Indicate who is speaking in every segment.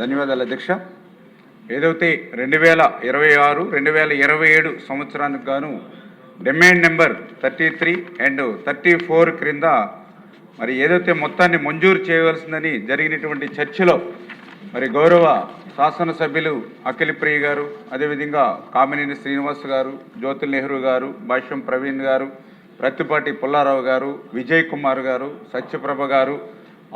Speaker 1: ధన్యవాదాలు అధ్యక్ష. ఏదైతే 2026, 2027 సంవత్సరానికి గాను డిమాండ్ నెంబర్ 33 అండ్ 34 క్రింద మరి ఏదైతే మొత్తాన్ని మంజూరు చేయవలసిందని జరిగినటువంటి చర్చలో మరి గౌరవ శాసనసభ్యులు అఖిలప్రియ గారు, అదేవిధంగా కామినేని శ్రీనివాస్ గారు, జ్యోతుల్ నెహ్రూ గారు, భాష్యం ప్రవీణ్ గారు, ప్రత్తిపాటి పుల్లారావు గారు, విజయ్ కుమార్ గారు, సత్యప్రభ గారు,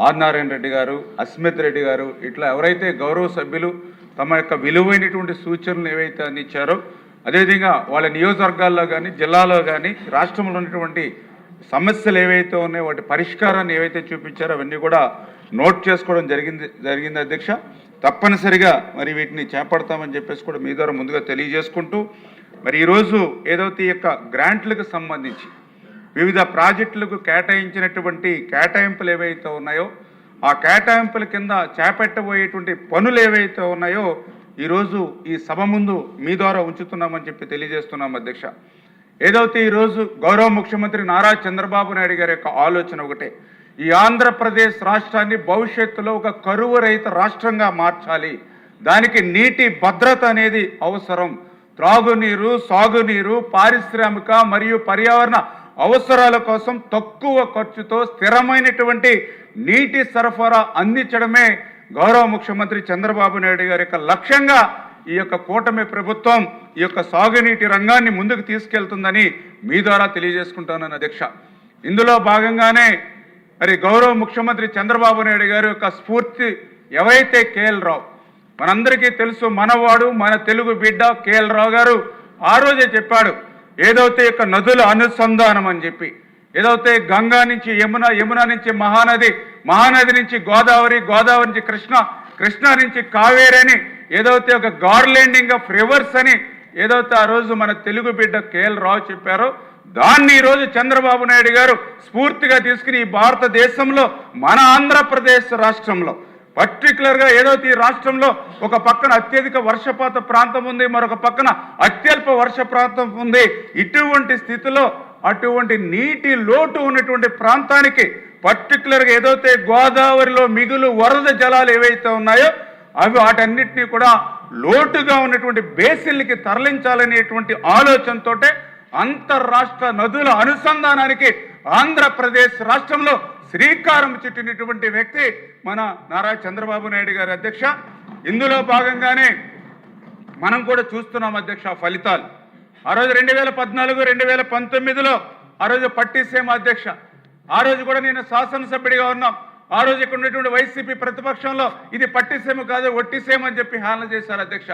Speaker 1: ఆర్ నారాయణ రెడ్డి గారు, అస్మిత్ రెడ్డి గారు, ఇట్లా ఎవరైతే గౌరవ సభ్యులు తమ యొక్క విలువైనటువంటి సూచనలు ఏవైతే అందించారో, అదేవిధంగా వాళ్ళ నియోజకవర్గాల్లో కానీ జిల్లాలో కానీ రాష్ట్రంలో ఉన్నటువంటి సమస్యలు ఏవైతే ఉన్నాయో వాటి పరిష్కారాన్ని ఏవైతే చూపించారో అవన్నీ కూడా నోట్ చేసుకోవడం జరిగింది అధ్యక్ష. తప్పనిసరిగా మరి వీటిని చేపడతామని చెప్పేసి కూడా మీ ద్వారా ముందుగా తెలియజేసుకుంటూ, మరి ఈరోజు ఏదైతే ఈ యొక్క గ్రాంట్లకు సంబంధించి వివిధ ప్రాజెక్టులకు కేటాయించినటువంటి కేటాయింపులు ఏవైతే ఉన్నాయో ఆ కేటాయింపుల కింద చేపట్టబోయేటువంటి పనులు ఏవైతే ఉన్నాయో ఈరోజు ఈ సభ ముందు మీ ద్వారా ఉంచుతున్నామని చెప్పి తెలియజేస్తున్నాం అధ్యక్ష. ఏదైతే ఈరోజు గౌరవ ముఖ్యమంత్రి నారా చంద్రబాబు నాయుడు గారి యొక్క ఆలోచన ఒకటే, ఈ ఆంధ్రప్రదేశ్ రాష్ట్రాన్ని భవిష్యత్తులో ఒక కరువు రహిత రాష్ట్రంగా మార్చాలి. దానికి నీటి భద్రత అనేది అవసరం. త్రాగునీరు, సాగునీరు, పారిశ్రామిక మరియు పర్యావరణ అవసరాల కోసం తక్కువ ఖర్చుతో స్థిరమైనటువంటి నీటి సరఫరా అందించడమే గౌరవ ముఖ్యమంత్రి చంద్రబాబు నాయుడు గారి యొక్క లక్ష్యంగా ఈ యొక్క కూటమి ప్రభుత్వం ఈ యొక్క సాగునీటి రంగాన్ని ముందుకు తీసుకెళ్తుందని మీ ద్వారా తెలియజేసుకుంటానని అధ్యక్ష. ఇందులో భాగంగానే మరి గౌరవ ముఖ్యమంత్రి చంద్రబాబు నాయుడు గారి యొక్క స్ఫూర్తి ఎవరైతే కేఎల్ రావు, మనందరికీ తెలుసు, మనవాడు మన తెలుగు బిడ్డ కేఎల్ రావు గారు ఆ రోజే చెప్పాడు, ఏదైతే యొక్క నదుల అనుసంధానం అని చెప్పి, ఏదైతే గంగా నుంచి యమున, యమున నుంచి మహానది, మహానది నుంచి గోదావరి, గోదావరి నుంచి కృష్ణ, కృష్ణ నుంచి కావేరి అని ఏదైతే ఒక గార్లెండింగ్ ఆఫ్ రివర్స్ అని ఏదైతే ఆ రోజు మన తెలుగు బిడ్డ కేఎల్ రావు చెప్పారో దాన్ని ఈరోజు చంద్రబాబు నాయుడు గారు స్ఫూర్తిగా తీసుకుని ఈ భారతదేశంలో మన ఆంధ్రప్రదేశ్ రాష్ట్రంలో పర్టికులర్గా ఏదైతే ఈ రాష్ట్రంలో ఒక పక్కన అత్యధిక వర్షపాత ప్రాంతం ఉంది, మరొక పక్కన అత్యల్ప వర్ష ప్రాంతం ఉంది. ఇటువంటి స్థితిలో అటువంటి నీటి లోటు ఉన్నటువంటి ప్రాంతానికి పర్టికులర్గా ఏదైతే గోదావరిలో మిగులు వరద జలాలు ఏవైతే ఉన్నాయో అవి వాటన్నిటినీ కూడా లోటుగా ఉన్నటువంటి బేసిన్లకి తరలించాలనేటువంటి ఆలోచనతో అంతర్రాష్ట్ర నదుల అనుసంధానానికి ఆంధ్రప్రదేశ్ రాష్ట్రంలో శ్రీకారం చుట్టినటువంటి వ్యక్తి మన నారా చంద్రబాబు నాయుడు గారి అధ్యక్ష. ఇందులో భాగంగానే మనం కూడా చూస్తున్నాం అధ్యక్ష ఫలితాలు. ఆ రోజు 2014, 2019లో ఆ రోజు పట్టిసీమ అధ్యక్ష, ఆ రోజు కూడా నేను శాసనసభ్యుడిగా ఉన్నాం. ఆ రోజు ఇక్కడ ఉన్నటువంటి వైసీపీ ప్రతిపక్షంలో ఇది పట్టిసీమ కాదు ఒట్టిసీమ అని చెప్పి హేళన చేశారు అధ్యక్ష.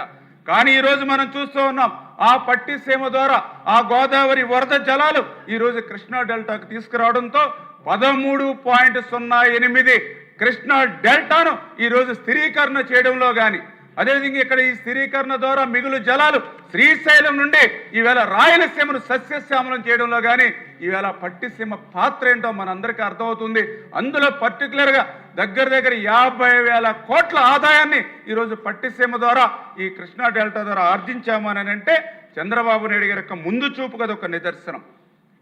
Speaker 1: కానీ ఈరోజు మనం చూస్తూ ఉన్నాం, ఆ పట్టిసీమ ద్వారా ఆ గోదావరి వరద జలాలు ఈరోజు కృష్ణా డెల్టాకు తీసుకురావడంతో 13.08 కృష్ణా డెల్టాను ఈరోజు స్థిరీకరణ చేయడంలో కానీ, అదేవిధంగా ఇక్కడ ఈ స్థిరీకరణ ద్వారా మిగులు జలాలు శ్రీశైలం నుండి ఈవేళ రాయలసీమను సస్యశ్యామలం చేయడంలో కానీ ఈవేళ పట్టిసీమ పాత్ర ఏంటో మనందరికీ అర్థమవుతుంది. అందులో పర్టికులర్గా దగ్గర 50,000 కోట్ల ఆదాయాన్ని ఈరోజు పట్టిసీమ ద్వారా ఈ కృష్ణా డెల్టా ద్వారా ఆర్జించామని అంటే చంద్రబాబు నాయుడు గారి యొక్క ముందు చూపు కదా ఒక నిదర్శనం.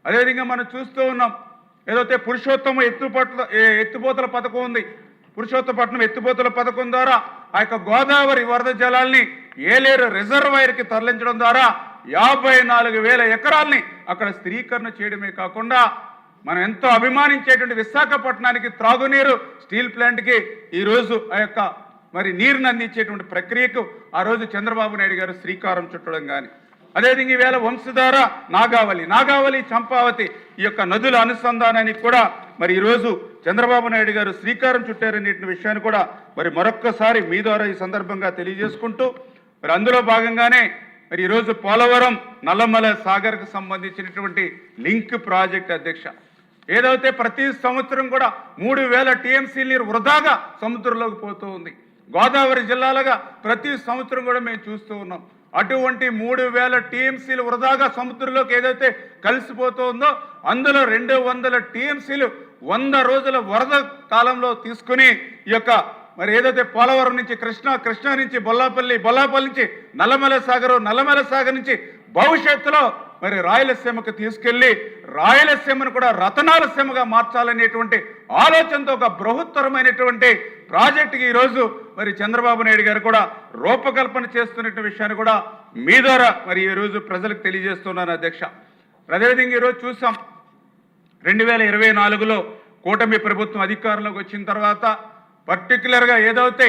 Speaker 1: అదేవిధంగా మనం చూస్తూ ఉన్నాం, ఏదైతే పురుషోత్తమ ఎత్తిపోతల పథకం ఉంది, పురుషోత్తపట్నం ఎత్తిపోతల పథకం ద్వారా ఆ యొక్క గోదావరి వరద జలాల్ని ఏలేరు రిజర్వాయర్కి తరలించడం ద్వారా 54,000 ఎకరాల్ని అక్కడ స్థిరీకరణ చేయడమే కాకుండా మనం ఎంతో అభిమానించేటువంటి విశాఖపట్నానికి త్రాగునీరు స్టీల్ ప్లాంట్కి ఈరోజు ఆ యొక్క మరి నీరుని అందించేటువంటి ప్రక్రియకు ఆ రోజు చంద్రబాబు నాయుడు గారు శ్రీకారం చుట్టడం కానీ, అదేవిధంగా ఈవేళ వంశధార, నాగావళి, చంపావతి ఈ యొక్క నదుల అనుసంధానానికి కూడా మరి ఈరోజు చంద్రబాబు నాయుడు గారు శ్రీకారం చుట్టారనే విషయాన్ని కూడా మరి మరొక్కసారి మీ ద్వారా ఈ సందర్భంగా తెలియజేసుకుంటూ, మరి అందులో భాగంగానే మరి ఈరోజు పోలవరం నల్లమల సాగర్కు సంబంధించినటువంటి లింక్ ప్రాజెక్ట్ అధ్యక్ష, ఏదైతే ప్రతి సంవత్సరం కూడా 3,000 టీఎంసీ నీరు వృధాగా సముద్రంలోకి పోతూ ఉంది. గోదావరి జిల్లాలుగా ప్రతి సంవత్సరం కూడా మేము చూస్తూ ఉన్నాం. అటువంటి 3,000 టీఎంసీలు వృధాగా సముద్రంలోకి ఏదైతే కలిసిపోతూ ఉందో అందులో 200 టీఎంసీలు 100 రోజుల వరద కాలంలో తీసుకుని ఈ యొక్క మరి ఏదైతే పోలవరం నుంచి కృష్ణ నుంచి బొల్లాపల్లి నుంచి నల్లమల సాగర్ నుంచి భవిష్యత్తులో మరి రాయలసీమకు తీసుకెళ్లి రాయలసీమను కూడా రతనాల సీమగా మార్చాలనేటువంటి ఆలోచనతో ఒక బృహత్తరమైనటువంటి ప్రాజెక్టుకి ఈరోజు మరి చంద్రబాబు నాయుడు గారు కూడా రూపకల్పన చేస్తున్న విషయాన్ని కూడా మీ ద్వారా మరి ఈరోజు ప్రజలకు తెలియజేస్తున్నాను అధ్యక్ష. అదేవిధంగా ఈరోజు చూసాం 2024లో కూటమి ప్రభుత్వం అధికారంలోకి వచ్చిన తర్వాత పర్టికులర్గా ఏదైతే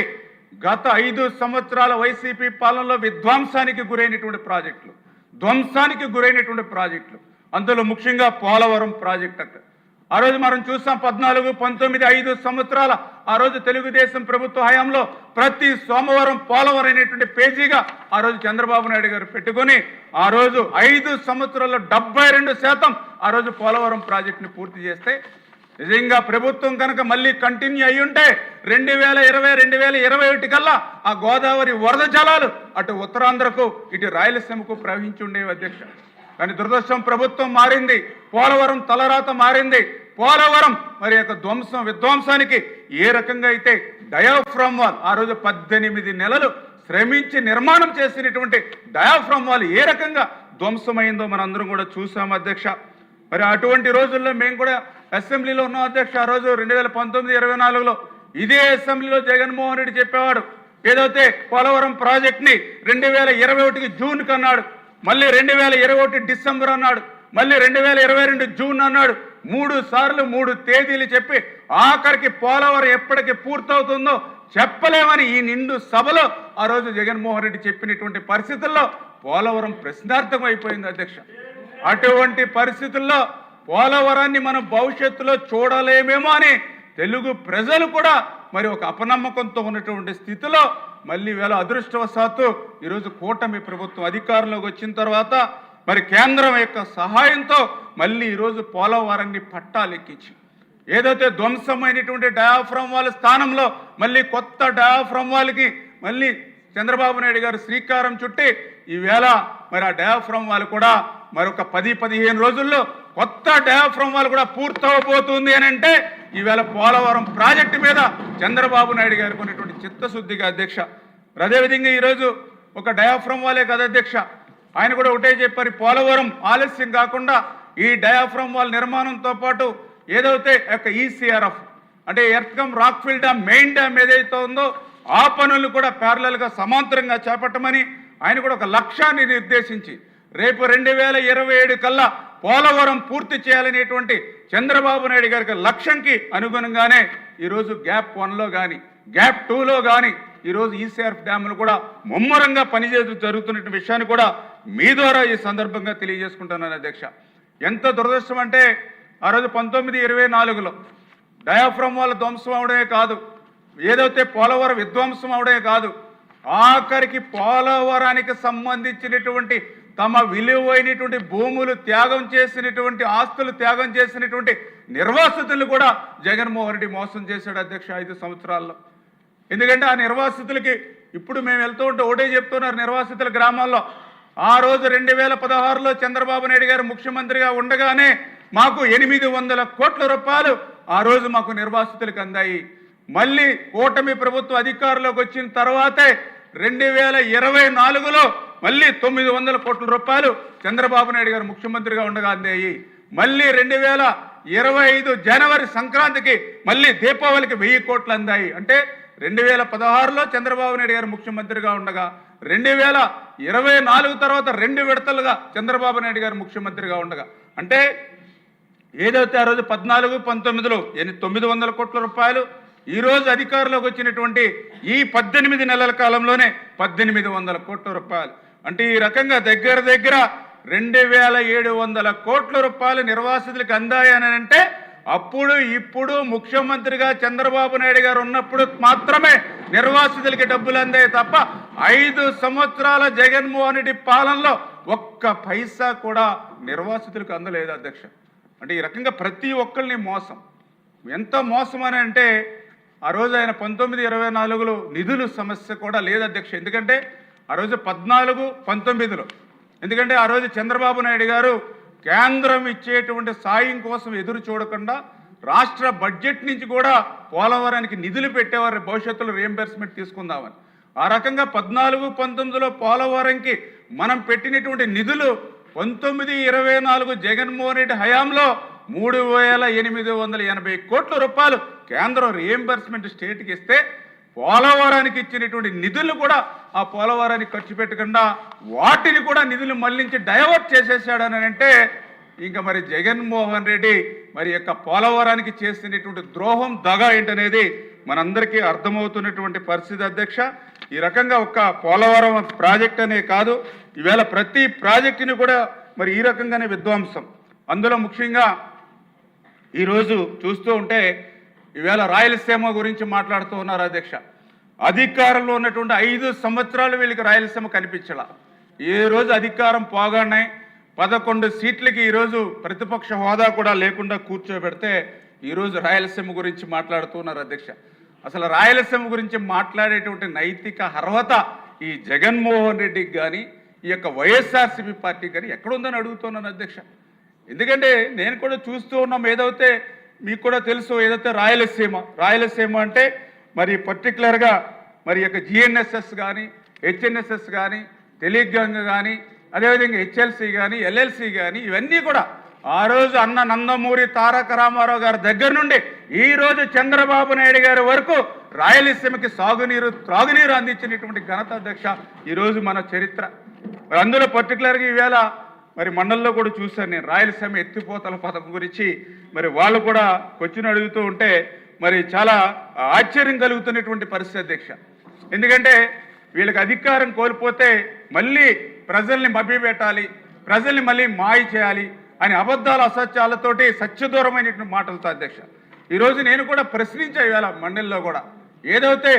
Speaker 1: గత 5 సంవత్సరాల వైసీపీ పాలనలో విధ్వంసానికి గురైనటువంటి ప్రాజెక్టులు, ధ్వంసానికి గురైనటువంటి ప్రాజెక్టులు, అందులో ముఖ్యంగా పోలవరం ప్రాజెక్ట్ అక్కడ ఆ రోజు మనం చూసాం 14, 19, 5 సంవత్సరాల ఆ రోజు తెలుగుదేశం ప్రభుత్వ హయాంలో ప్రతి సోమవారం పోలవరం అనేటువంటి పేజీగా ఆ రోజు చంద్రబాబు నాయుడు గారు పెట్టుకొని ఆ రోజు 5 సంవత్సరాల్లో 72% ఆ రోజు పోలవరం ప్రాజెక్టుని పూర్తి చేస్తే నిజంగా ప్రభుత్వం కనుక మళ్ళీ కంటిన్యూ అయ్యి ఉంటే 2020, 2021 కల్లా ఆ గోదావరి వరద జలాలు అటు ఉత్తరాంధ్రకు ఇటు రాయలసీమకు ప్రవహించి ఉండేవి అధ్యక్ష. కానీ దురదృష్టం ప్రభుత్వం మారింది, పోలవరం తలరాత మారింది. పోలవరం మరి యొక్క విధ్వంసానికి ఏ రకంగా అయితే డయాఫ్రమ్ వాల్ ఆ రోజు 18 నెలలు శ్రమించి నిర్మాణం చేసినటువంటి డయాఫ్రమ్ వాల్ ఏ రకంగా ధ్వంసమైందో మనందరం కూడా చూసాం అధ్యక్ష. మరి అటువంటి రోజుల్లో మేము కూడా అసెంబ్లీలో ఉన్నాం అధ్యక్ష. ఆ రోజు 2019, 24లో ఇదే అసెంబ్లీలో జగన్మోహన్ రెడ్డి చెప్పేవాడు ఏదైతే పోలవరం ప్రాజెక్ట్ని 2021 జూన్కి అన్నాడు, మళ్ళీ 2021 డిసెంబర్ అన్నాడు, మళ్ళీ 2022 జూన్ అన్నాడు. 3 సార్లు 3 తేదీలు చెప్పి ఆఖరికి పోలవరం ఎప్పటికి పూర్తవుతుందో చెప్పలేమని ఈ నిండు సభలో ఆ రోజు జగన్మోహన్ రెడ్డి చెప్పినటువంటి పరిస్థితుల్లో పోలవరం ప్రశ్నార్థకం అయిపోయింది అధ్యక్ష. అటువంటి పరిస్థితుల్లో పోలవరాన్ని మనం భవిష్యత్తులో చూడలేమేమో అని తెలుగు ప్రజలు కూడా మరి ఒక అపనమ్మకంతో ఉన్నటువంటి స్థితిలో మళ్ళీ వేళ అదృష్టవశాత్తు ఈరోజు కూటమి ప్రభుత్వం అధికారంలోకి వచ్చిన తర్వాత మరి కేంద్రం యొక్క సహాయంతో మళ్ళీ ఈరోజు పోలవరాన్ని పట్టాలెక్కించి ఏదైతే ధ్వంసమైనటువంటి డయాఫ్రమ్ వాల్ స్థానంలో మళ్ళీ కొత్త డయాఫ్రమ్ వాల్కి మళ్ళీ చంద్రబాబు నాయుడు గారు శ్రీకారం చుట్టి ఈవేళ మరి ఆ డయాఫ్రమ్ వాల్ కూడా మరొక 10-15 రోజుల్లో కొత్త డయాఫ్రమ్ వాల్ కూడా పూర్తవబోతుంది అని అంటే ఈవేళ పోలవరం ప్రాజెక్టు మీద చంద్రబాబు నాయుడు గారికి ఉన్నటువంటి చిత్తశుద్ధిగా అధ్యక్ష. అదేవిధంగా ఈరోజు ఒక డయాఫ్రమ్ వాలే కదా అధ్యక్ష, ఆయన కూడా ఒకటే చెప్పారు, పోలవరం ఆలస్యం కాకుండా ఈ డయాఫ్రమ్ వాల్ నిర్మాణంతో పాటు ఏదైతే యొక్క ఈసీఆర్ఎఫ్ అంటే ఎర్త్కమ్ రాక్ఫిల్ డ్యామ్ మెయిన్ డ్యామ్ ఏదైతే ఉందో ఆ పనులు కూడా ప్యారలల్గా సమాంతరంగా చేపట్టమని ఆయన కూడా ఒక లక్ష్యాన్ని నిర్దేశించి రేపు 2027 కల్లా పోలవరం పూర్తి చేయాలనేటువంటి చంద్రబాబు నాయుడు గారికి లక్ష్యంకి అనుగుణంగానే ఈరోజు గ్యాప్ 1లో కానీ గ్యాప్ 2లో కానీ ఈరోజు ఈసీఆర్ఎఫ్ డ్యాములు కూడా ముమ్మరంగా పనిచేస్తూ జరుగుతున్న విషయాన్ని కూడా మీ ద్వారా ఈ సందర్భంగా తెలియజేసుకుంటున్నాను అధ్యక్ష. ఎంత దురదృష్టం అంటే ఆ రోజు 1924లో డయాఫ్రమ్ వాల్ ధ్వంసం అవడమే కాదు, ఏదైతే పోలవరం విధ్వంసం అవడమే కాదు, ఆఖరికి పోలవరానికి సంబంధించినటువంటి తమ విలువైనటువంటి భూములు త్యాగం చేసినటువంటి ఆస్తులు త్యాగం చేసినటువంటి నిర్వాసితులు కూడా జగన్మోహన్ రెడ్డి మోసం చేశాడు అధ్యక్ష 5 సంవత్సరాల్లో. ఎందుకంటే ఆ నిర్వాసితులకి ఇప్పుడు మేము వెళ్తూ ఉంటే ఒకటే చెప్తున్నారు నిర్వాసితుల గ్రామాల్లో, ఆ రోజు 2016లో చంద్రబాబు నాయుడు గారు ముఖ్యమంత్రిగా ఉండగానే మాకు 800 కోట్ల రూపాయలు ఆ రోజు మాకు నిర్వాసితులకు అందాయి. మళ్ళీ కూటమి ప్రభుత్వం అధికారంలోకి వచ్చిన తర్వాతే 2024లో మళ్ళీ 900 కోట్ల రూపాయలు చంద్రబాబు నాయుడు గారు ముఖ్యమంత్రిగా ఉండగా అందాయి. మళ్ళీ 2025 జనవరి సంక్రాంతికి మళ్ళీ దీపావళికి 1000 కోట్లు అందాయి. అంటే 2016లో చంద్రబాబు నాయుడు గారు ముఖ్యమంత్రిగా ఉండగా 2024 తర్వాత 2 విడతలుగా చంద్రబాబు నాయుడు గారు ముఖ్యమంత్రిగా ఉండగా అంటే ఏదైతే ఆ రోజు 14, 19లో 900 కోట్ల రూపాయలు, ఈరోజు అధికారంలోకి వచ్చినటువంటి ఈ 18 నెలల కాలంలోనే 1800 కోట్ల రూపాయలు. అంటే ఈ రకంగా దగ్గర 2700 కోట్ల రూపాయలు నిర్వాసితులకు అందాయని అంటే అప్పుడు ఇప్పుడు ముఖ్యమంత్రిగా చంద్రబాబు నాయుడు గారు ఉన్నప్పుడు మాత్రమే నిర్వాసితులకి డబ్బులు అందాయి తప్ప 5 సంవత్సరాల జగన్మోహన్ రెడ్డి పాలనలో ఒక్క పైసా కూడా నిర్వాసితులకు అందలేదు అధ్యక్ష. అంటే ఈ రకంగా ప్రతి ఒక్కరిని మోసం, ఎంత మోసం అని అంటే ఆ రోజు ఆయన 1924లో నిధులు సమస్య కూడా లేదు అధ్యక్ష. ఎందుకంటే ఆ రోజు 14, 19లో ఎందుకంటే ఆ రోజు చంద్రబాబు నాయుడు గారు కేంద్రం ఇచ్చేటువంటి సాయం కోసం ఎదురు చూడకుండా రాష్ట్ర బడ్జెట్ నుంచి కూడా పోలవరానికి నిధులు పెట్టేవారు, భవిష్యత్తులో రీఎంబర్స్మెంట్ తీసుకుందామని. ఆ రకంగా 14, 19లో పోలవరంకి మనం పెట్టినటువంటి నిధులు 19, 24 జగన్మోహన్ రెడ్డి హయాంలో 3880 కోట్ల రూపాయలు కేంద్రం రీఎంబర్స్మెంట్ స్టేట్కి ఇస్తే పోలవరానికి ఇచ్చినటువంటి నిధులు కూడా ఆ పోలవరానికి ఖర్చు పెట్టకుండా వాటిని కూడా నిధులు మళ్లించి డైవర్ట్ చేసేసాడని అంటే ఇంకా మరి జగన్మోహన్ రెడ్డి మరి యొక్క పోలవరానికి చేసినటువంటి ద్రోహం దగ ఏంటనేది మనందరికీ అర్థమవుతున్నటువంటి పరిస్థితి అధ్యక్ష. ఈ రకంగా ఒక్క పోలవరం ప్రాజెక్ట్ అనే కాదు, ఈవేళ ప్రతి ప్రాజెక్టుని కూడా మరి ఈ రకంగానే విధ్వంసం. అందులో ముఖ్యంగా ఈరోజు చూస్తూ ఉంటే ఈవేళ రాయలసీమ గురించి మాట్లాడుతూ ఉన్నారు అధ్యక్ష. అధికారంలో ఉన్నటువంటి 5 సంవత్సరాలు వీళ్ళకి రాయలసీమ కనిపించాల. ఈ రోజు అధికారం పోగానే 11 సీట్లకి ఈరోజు ప్రతిపక్ష హోదా కూడా లేకుండా కూర్చోబెడితే ఈరోజు రాయలసీమ గురించి మాట్లాడుతున్నారు అధ్యక్ష. అసలు రాయలసీమ గురించి మాట్లాడేటువంటి నైతిక అర్హత ఈ జగన్మోహన్ రెడ్డికి కానీ ఈ యొక్క వైఎస్ఆర్సీపీ పార్టీకి కానీ ఎక్కడుందని అడుగుతున్నాను అధ్యక్ష. ఎందుకంటే నేను కూడా చూస్తూ ఉన్నాం, ఏదైతే మీకు కూడా తెలుసు, ఏదైతే రాయలసీమ అంటే మరి పర్టికులర్గా మరి యొక్క జిఎన్ఎస్ఎస్ కానీ హెచ్ఎన్ఎస్ఎస్ కానీ టెలిగ్రామ్ కానీ అదేవిధంగా హెచ్ఎల్సి కానీ ఎల్ఎల్సి కానీ ఇవన్నీ కూడా ఆ రోజు అన్న నందమూరి తారక రామారావు గారి దగ్గర నుండి ఈ రోజు చంద్రబాబు నాయుడు గారి వరకు రాయలసీమకి సాగునీరు త్రాగునీరు అందించినటువంటి ఘనత అధ్యక్ష ఈరోజు మన చరిత్ర. మరి అందులో పర్టికులర్గా ఈవేళ మరి మండలంలో కూడా చూశాను నేను రాయలసీమ ఎత్తిపోతల పథకం గురించి. మరి వాళ్ళు కూడా క్వశ్చన్ అడుగుతూ ఉంటే మరి చాలా ఆశ్చర్యం కలుగుతున్నటువంటి పరిస్థితి అధ్యక్ష. ఎందుకంటే వీళ్ళకి అధికారం కోల్పోతే మళ్ళీ ప్రజల్ని మభ్యపెట్టాలి, ప్రజల్ని మళ్ళీ మాయ చేయాలి అని అబద్ధాలు అసత్యాలతోటి సత్యదూరమైనటువంటి మాటలతో అధ్యక్ష ఈరోజు నేను కూడా ప్రశ్నించా ఇవాళ మండలిలో కూడా. ఏదైతే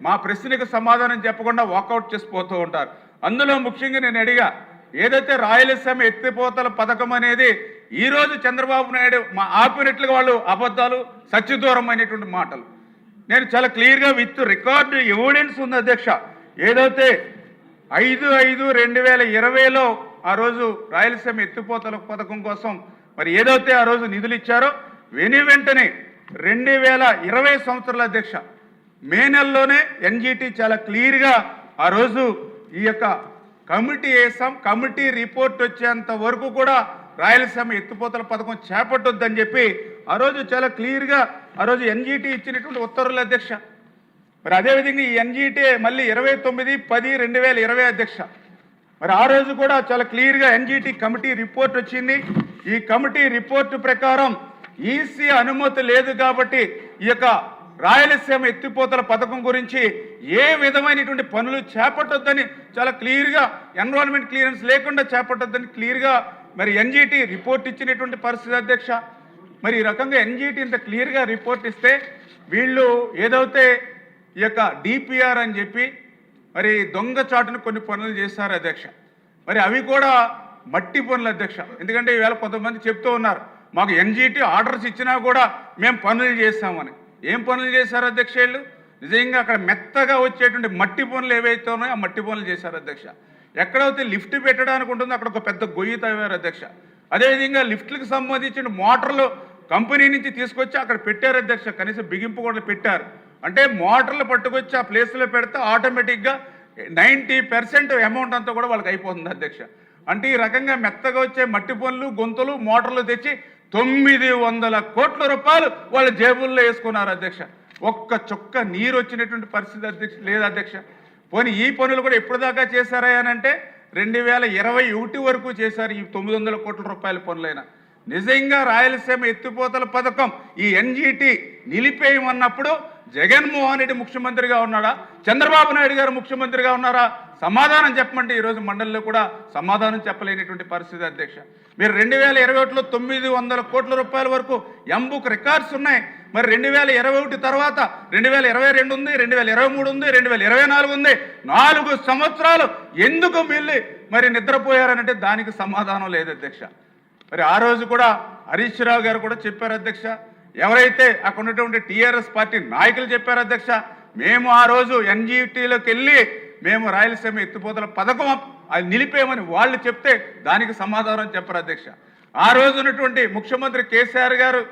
Speaker 1: మా ప్రశ్నకు సమాధానం చెప్పకుండా వాకౌట్ చేసిపోతూ ఉంటారు. అందులో ముఖ్యంగా నేను అడిగా, ఏదైతే రాయలసీమ ఎత్తిపోతల పథకం అనేది ఈరోజు చంద్రబాబు నాయుడు ఆపినట్లుగా వాళ్ళు అబద్ధాలు సత్యదూరమైనటువంటి మాటలు. నేను చాలా క్లియర్గా విత్ రికార్డు ఎవిడెన్స్ ఉంది అధ్యక్ష. ఏదైతే 5/5/2020లో ఆ రోజు రాయలసీమ ఎత్తిపోతల పథకం కోసం మరి ఏదైతే ఆ రోజు నిధులు ఇచ్చారో వెంటనే 2020 సంవత్సరాల అధ్యక్ష మే నెలలోనే ఎన్జిటి చాలా క్లియర్గా ఆ రోజు ఈ యొక్క కమిటీ వేసాం, కమిటీ రిపోర్ట్ వచ్చేంత వరకు కూడా రాయలసీమ ఎత్తిపోతల పథకం చేపట్టొద్దని చెప్పి ఆ రోజు చాలా క్లియర్గా ఆ రోజు ఎన్జిటి ఇచ్చినటువంటి ఉత్తర్వుల అధ్యక్ష. మరి అదేవిధంగా ఈ ఎన్జిటి మళ్ళీ 29/10/2020 అధ్యక్ష. మరి ఆ రోజు కూడా చాలా క్లియర్గా ఎన్జిటి కమిటీ రిపోర్ట్ వచ్చింది. ఈ కమిటీ రిపోర్టు ప్రకారం ఈసీ అనుమతి లేదు కాబట్టి ఈ యొక్క రాయలసీమ ఎత్తిపోతల పథకం గురించి ఏ విధమైనటువంటి పనులు చేపట్టొద్దని చాలా క్లియర్గా ఎన్విరాన్మెంట్ క్లియరెన్స్ లేకుండా చేపట్టొద్దని క్లియర్గా మరి ఎన్జిటి రిపోర్ట్ ఇచ్చినటువంటి పరిస్థితి అధ్యక్ష. మరి ఈ రకంగా ఎన్జిటి ఇంత క్లియర్గా రిపోర్ట్ ఇస్తే వీళ్ళు ఏదైతే ఈ యొక్క డిపిఆర్ అని చెప్పి మరి దొంగచాటును కొన్ని పనులు చేశారు అధ్యక్ష. మరి అవి కూడా మట్టి పనులు అధ్యక్ష. ఎందుకంటే ఈవేళ కొంతమంది చెప్తూ ఉన్నారు మాకు ఎన్జిటి ఆర్డర్స్ ఇచ్చినా కూడా మేము పనులు చేస్తామని. ఏం పనులు చేశారు అధ్యక్ష వీళ్ళు? నిజంగా అక్కడ మెత్తగా వచ్చేటువంటి మట్టి పనులు ఏవైతే ఉన్నాయో ఆ మట్టి పనులు చేశారు అధ్యక్ష. ఎక్కడైతే లిఫ్ట్ పెట్టడానికి ఉంటుందో అక్కడ ఒక పెద్ద గొయ్యి తవ్వారు అధ్యక్ష. అదేవిధంగా లిఫ్ట్లకు సంబంధించిన మోటార్లు కంపెనీ నుంచి తీసుకొచ్చి అక్కడ పెట్టారు అధ్యక్ష. కనీసం బిగింపు కూడా పెట్టారు. అంటే మోటార్లు పట్టుకొచ్చి ఆ ప్లేస్లో పెడితే ఆటోమేటిక్గా 90% అమౌంట్ అంతా కూడా వాళ్ళకి అయిపోతుంది అధ్యక్ష. అంటే ఈ రకంగా మెత్తగా వచ్చే మట్టి పనులు గొంతులు మోటార్లు తెచ్చి 900 కోట్ల రూపాయలు వాళ్ళ జేబుల్లో వేసుకున్నారు అధ్యక్ష. ఒక్క చుక్క నీరు వచ్చినటువంటి పరిస్థితి అధ్యక్ష లేదు అధ్యక్ష. పోనీ ఈ పనులు కూడా ఎప్పటిదాకా చేశారా అని అంటే 2021 వరకు చేశారు ఈ 900 కోట్ల రూపాయల పనులైనా. నిజంగా రాయలసీమ ఎత్తిపోతల పథకం ఈ ఎన్జిటి నిలిపేయమన్నప్పుడు జగన్మోహన్ రెడ్డి ముఖ్యమంత్రిగా ఉన్నాడా, చంద్రబాబు నాయుడు గారు ముఖ్యమంత్రిగా ఉన్నారా? సమాధానం చెప్పమంటే ఈరోజు మండలిలో కూడా సమాధానం చెప్పలేనటువంటి పరిస్థితి అధ్యక్ష. మీరు 2021లో 900 కోట్ల రూపాయల వరకు ఎంబుక్ రికార్డ్స్ ఉన్నాయి. మరి 2021 తర్వాత 2022 ఉంది, 2023 ఉంది, 2024 ఉంది. 4 సంవత్సరాలు ఎందుకు మిల్లి మరి నిద్రపోయారనంటే దానికి సమాధానం లేదు అధ్యక్ష. మరి ఆ రోజు కూడా హరీష్ రావు గారు కూడా చెప్పారు అధ్యక్ష. ఎవరైతే అక్కడ ఉన్నటువంటి టీఆర్ఎస్ పార్టీ నాయకులు చెప్పారు అధ్యక్ష, మేము ఆ రోజు ఎన్జిటిలోకి వెళ్ళి మేము రాయలసీమ ఎత్తిపోతల పథకం అది నిలిపేయమని వాళ్ళు చెప్తే దానికి సమాధానం చెప్పారు అధ్యక్ష. ఆ రోజు ఉన్నటువంటి ముఖ్యమంత్రి కేసీఆర్ గారు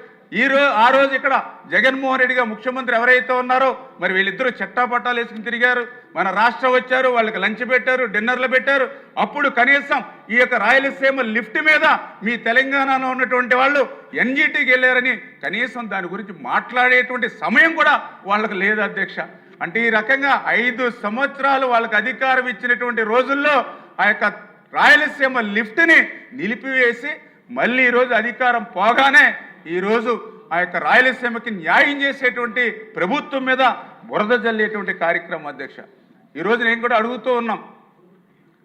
Speaker 1: ఆ రోజు ఇక్కడ జగన్మోహన్ రెడ్డిగా ముఖ్యమంత్రి ఎవరైతే ఉన్నారో మరి వీళ్ళిద్దరూ చట్టాపట్టాలు వేసుకుని తిరిగారు. మన రాష్ట్రం వచ్చారు, వాళ్ళకి లంచ్ పెట్టారు, డిన్నర్లు పెట్టారు. అప్పుడు కనీసం ఈ యొక్క రాయలసీమ లిఫ్ట్ మీద మీ తెలంగాణలో ఉన్నటువంటి వాళ్ళు ఎన్జిటికి వెళ్ళారని కనీసం దాని గురించి మాట్లాడేటువంటి సమయం కూడా వాళ్ళకి లేదు అధ్యక్ష. అంటే ఈ రకంగా 5 సంవత్సరాలు వాళ్ళకి అధికారం ఇచ్చినటువంటి రోజుల్లో ఆ యొక్క రాయలసీమ లిఫ్ట్ని నిలిపివేసి మళ్ళీ ఈరోజు అధికారం పోగానే ఈరోజు ఆ యొక్క రాయలసీమకి న్యాయం చేసేటువంటి ప్రభుత్వం మీద బురద జల్లేటువంటి కార్యక్రమం అధ్యక్ష. ఈరోజు నేను కూడా అడుగుతూ ఉన్నాం,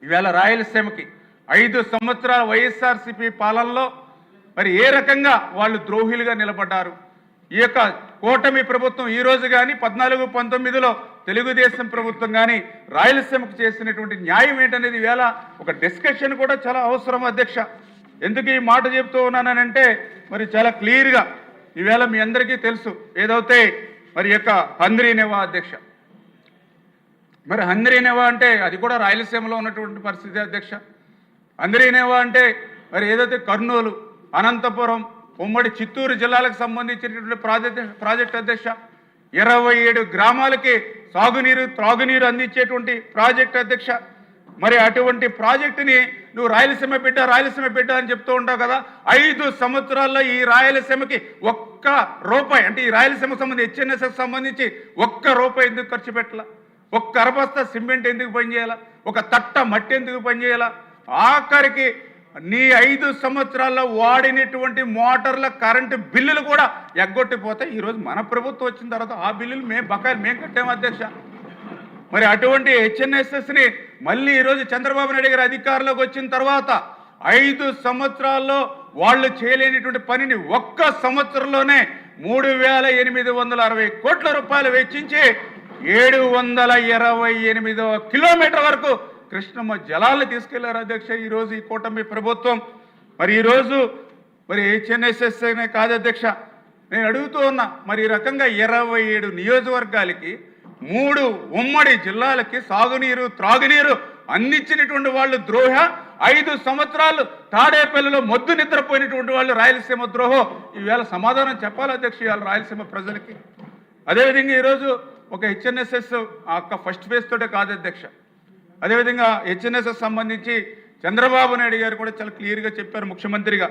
Speaker 1: ఈవేళ రాయలసీమకి 5 సంవత్సరాల వైఎస్ఆర్సీపీ పాలనలో మరి ఏ రకంగా వాళ్ళు ద్రోహులుగా నిలబడ్డారు. ఈ యొక్క కూటమి ప్రభుత్వం ఈ రోజు కానీ 14-19లో తెలుగుదేశం ప్రభుత్వం కానీ రాయలసీమకు చేసినటువంటి న్యాయం ఏంటనేది ఈవేళ ఒక డిస్కషన్ కూడా చాలా అవసరం అధ్యక్ష. ఎందుకు ఈ మాట చెప్తూ ఉన్నానంటే మరి చాలా క్లియర్గా ఈవేళ మీ అందరికీ తెలుసు ఏదైతే మరి యొక్క హంద్రీనేవా అధ్యక్ష. మరి హంద్రీనేవా అంటే అది కూడా రాయలసీమలో ఉన్నటువంటి పరిస్థితి అధ్యక్ష. హంద్రీనేవా అంటే మరి ఏదైతే కర్నూలు, అనంతపురం, ఉమ్మడి చిత్తూరు జిల్లాలకు సంబంధించినటువంటి ప్రాజెక్ట్ అధ్యక్ష. 27 గ్రామాలకి సాగునీరు త్రాగునీరు అందించేటువంటి ప్రాజెక్ట్ అధ్యక్ష. మరి అటువంటి ప్రాజెక్టుని నువ్వు రాయలసీమ బిడ్డ అని చెప్తూ ఉంటావు కదా. 5 సంవత్సరాల్లో ఈ రాయలసీమకి ఒక్క రూపాయి, అంటే ఈ రాయలసీమకు సంబంధించి హెచ్ఎన్ఎస్ఎస్ సంబంధించి ఒక్క రూపాయి ఎందుకు ఖర్చు పెట్టాల? ఒక్క అరబస్తా సిమెంట్ ఎందుకు పనిచేయాలా? ఒక తట్ట మట్టి ఎందుకు పనిచేయాలా? ఆఖరికి నీ 5 సంవత్సరాల్లో వాడినటువంటి మోటార్ల కరెంటు బిల్లులు కూడా ఎగ్గొట్టిపోతే ఈరోజు మన ప్రభుత్వం వచ్చిన తర్వాత ఆ బిల్లులు బకాయిలు మేము కట్టాము అధ్యక్ష. మరి అటువంటి హెచ్ఎన్ఎస్ఎస్ని మళ్ళీ ఈరోజు చంద్రబాబు నాయుడు గారు అధికారంలోకి వచ్చిన తర్వాత 5 సంవత్సరాల్లో వాళ్ళు చేయలేనిటువంటి పనిని ఒక్క సంవత్సరంలోనే 3,860 కోట్ల రూపాయలు వెచ్చించి 728 కిలోమీటర్ వరకు కృష్ణమ్మ జలాలను తీసుకెళ్లారు అధ్యక్ష ఈరోజు ఈ కూటమి ప్రభుత్వం. మరి ఈరోజు మరి హెచ్ఎన్ఎస్ఎస్ అనే కాదు అధ్యక్ష, నేను అడుగుతూ ఉన్నా, మరి ఈ రకంగా 27 నియోజకవర్గాలకి 3 ఉమ్మడి జిల్లాలకి సాగునీరు త్రాగునీరు అందించినటువంటి వాళ్ళు ద్రోహ, 5 సంవత్సరాలు తాడేపల్లిలో మొద్దు నిద్రపోయినటువంటి వాళ్ళు రాయలసీమ ద్రోహం. ఈవేళ సమాధానం చెప్పాలి అధ్యక్ష ఇవాళ రాయలసీమ ప్రజలకి. అదేవిధంగా ఈరోజు ఒక హెచ్ఎన్ఎస్ఎస్ ఆ ఫస్ట్ ఫేజ్ తోటే కాదు అధ్యక్ష. అదేవిధంగా హెచ్ఎన్ఎస్ఎస్ సంబంధించి చంద్రబాబు నాయుడు గారు కూడా చాలా క్లియర్గా చెప్పారు ముఖ్యమంత్రిగా.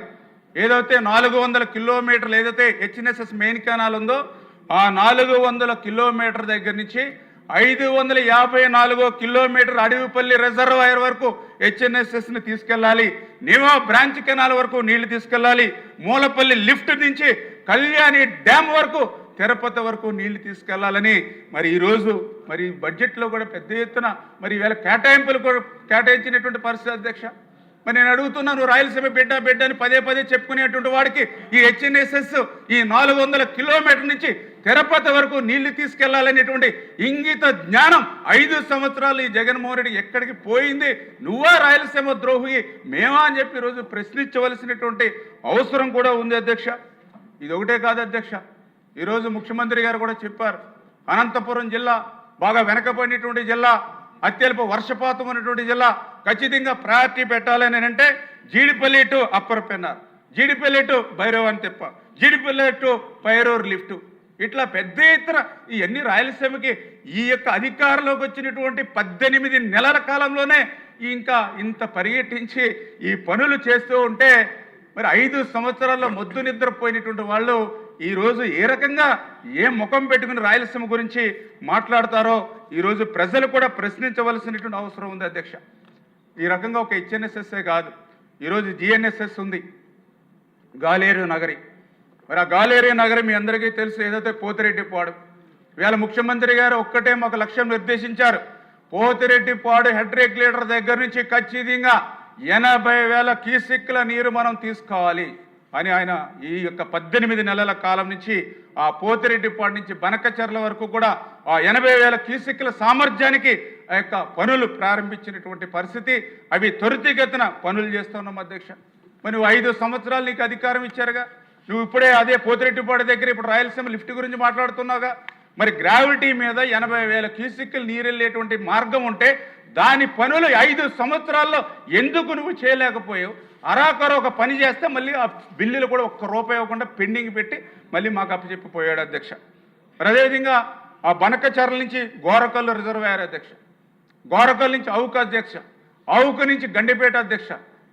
Speaker 1: ఏదైతే 400 కిలోమీటర్లు ఏదైతే హెచ్ఎన్ఎస్ఎస్ మెయిన్ కెనాల్ ఉందో ఆ 400 కిలోమీటర్ దగ్గర నుంచి 554 కిలోమీటర్ అడవిపల్లి రిజర్వాయర్ వరకు హెచ్ఎన్ఎస్ఎస్ని తీసుకెళ్లాలి. నివా బ్రాంచ్ కెనాల్ వరకు నీళ్లు తీసుకెళ్లాలి. మూలపల్లి లిఫ్ట్ నుంచి కళ్యాణి డ్యామ్ వరకు తిరుపతి వరకు నీళ్లు తీసుకెళ్లాలని మరి ఈరోజు మరి బడ్జెట్లో కూడా పెద్ద ఎత్తున మరి ఈవేళ కేటాయింపులు కూడా కేటాయించినటువంటి పరిస్థితి అధ్యక్ష. మరి నేను అడుగుతున్నాను, రాయలసీమ బిడ్డ అని పదే చెప్పుకునేటువంటి వాడికి ఈ హెచ్ఎన్ఎస్ఎస్ ఈ 400 కిలోమీటర్ నుంచి తిరుపతి వరకు నీళ్లు తీసుకెళ్లాలనేటువంటి ఇంగిత జ్ఞానం 5 సంవత్సరాలు ఈ జగన్మోహన్ రెడ్డి ఎక్కడికి పోయింది? నువ్వా రాయలసీమ ద్రోహి మేమా అని చెప్పి ఈరోజు ప్రశ్నించవలసినటువంటి అవసరం కూడా ఉంది అధ్యక్ష. ఇది ఒకటే కాదు అధ్యక్ష, ఈరోజు ముఖ్యమంత్రి గారు కూడా చెప్పారు, అనంతపురం జిల్లా బాగా వెనకబడినటువంటి జిల్లా, అత్యల్ప వర్షపాతం ఉన్నటువంటి జిల్లా, ఖచ్చితంగా ప్రయారిటీ పెట్టాలని అంటే Jeedipalli to upper Pennar, Jeedipalli to Bhairavan Tippa, Jeedipalli to పైరూర్ lift, ఇట్లా పెద్ద ఎత్తున ఇవన్నీ రాయలసీమకి ఈ యొక్క అధికారంలోకి వచ్చినటువంటి 18 నెలల కాలంలోనే ఇంకా ఇంత పర్యటించి ఈ పనులు చేస్తూ ఉంటే మరి 5 సంవత్సరాల్లో మొద్దు నిద్రపోయినటువంటి వాళ్ళు ఈరోజు ఏ రకంగా ఏ ముఖం పెట్టుకుని రాయలసీమ గురించి మాట్లాడతారో ఈరోజు ప్రజలు కూడా ప్రశ్నించవలసినటువంటి అవసరం ఉంది అధ్యక్ష. ఈ రకంగా ఒక హెచ్ఎన్ఎస్ఎస్ఏ కాదు, ఈరోజు జిఎన్ఎస్ఎస్ ఉంది, గాలేరు నగరి. మరి ఆ గాలేరు నగరి మీ అందరికీ తెలుసు, ఏదైతే పోతిరెడ్డిపాడు. ఇవాళ ముఖ్యమంత్రి గారు ఒక్కటే మాకు లక్ష్యం నిర్దేశించారు, పోతిరెడ్డిపాడు హెడ్ రెగ్యులేటర్ దగ్గర నుంచి ఖచ్చితంగా 80,000 క్యూసెక్కుల నీరు మనం తీసుకోవాలి అని ఆయన ఈ యొక్క 18 నెలల కాలం నుంచి ఆ పోతిరెడ్డిపాడు నుంచి బనకచర్ల వరకు కూడా ఆ 80,000 క్యూసెక్కుల సామర్థ్యానికి ఆ యొక్క పనులు ప్రారంభించినటువంటి పరిస్థితి. అవి త్వరితగతిన పనులు చేస్తున్నాం అధ్యక్ష. మరి నువ్వు 5 సంవత్సరాలు నీకు అధికారం ఇచ్చారుగా, నువ్వు ఇప్పుడే అదే పోతిరెడ్డిపాడు దగ్గర ఇప్పుడు రాయలసీమ లిఫ్ట్ గురించి మాట్లాడుతున్నావుగా. మరి గ్రావిటీ మీద 80,000 క్యూసెక్కులు నీరు వెళ్ళేటువంటి మార్గం ఉంటే దాని పనులు 5 సంవత్సరాల్లో ఎందుకు నువ్వు చేయలేకపోయావు? అరాకొర ఒక పని చేస్తే మళ్ళీ ఆ బిల్లులు కూడా ఒక్క రూపాయి ఇవ్వకుండా పెండింగ్ పెట్టి మళ్ళీ మాకు అప్పచెప్పిపోయాడు అధ్యక్ష. మరి అదేవిధంగా ఆ బనకచర్ల నుంచి గోరకల్లు రిజర్వాయర్ అధ్యక్ష, గోరకల్లు నుంచి అవుకు అధ్యక్ష, అవుకు నుంచి గండిపేట అధ్యక్ష,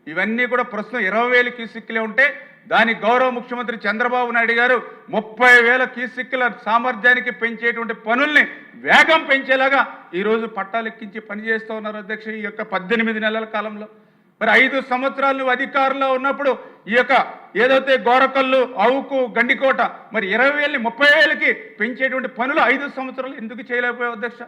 Speaker 1: ఇవన్నీ కూడా ప్రస్తుతం 20,000 క్యూసెక్కులే ఉంటే దానికి గౌరవ ముఖ్యమంత్రి చంద్రబాబు నాయుడు గారు 30,000 క్యూసెక్కుల సామర్థ్యానికి పెంచేటువంటి పనుల్ని వేగం పెంచేలాగా ఈరోజు పట్టాలెక్కించి పనిచేస్తూ ఉన్నారు అధ్యక్ష ఈ యొక్క 18 నెలల కాలంలో. మరి 5 సంవత్సరాలు నువ్వు అధికారంలో ఉన్నప్పుడు ఈ యొక్క ఏదైతే గోరకల్లు, అవుకు, గండికోట మరి 20,000ని 30,000కి పెంచేటువంటి పనులు 5 సంవత్సరాలు ఎందుకు చేయలేకపోయావు అధ్యక్ష?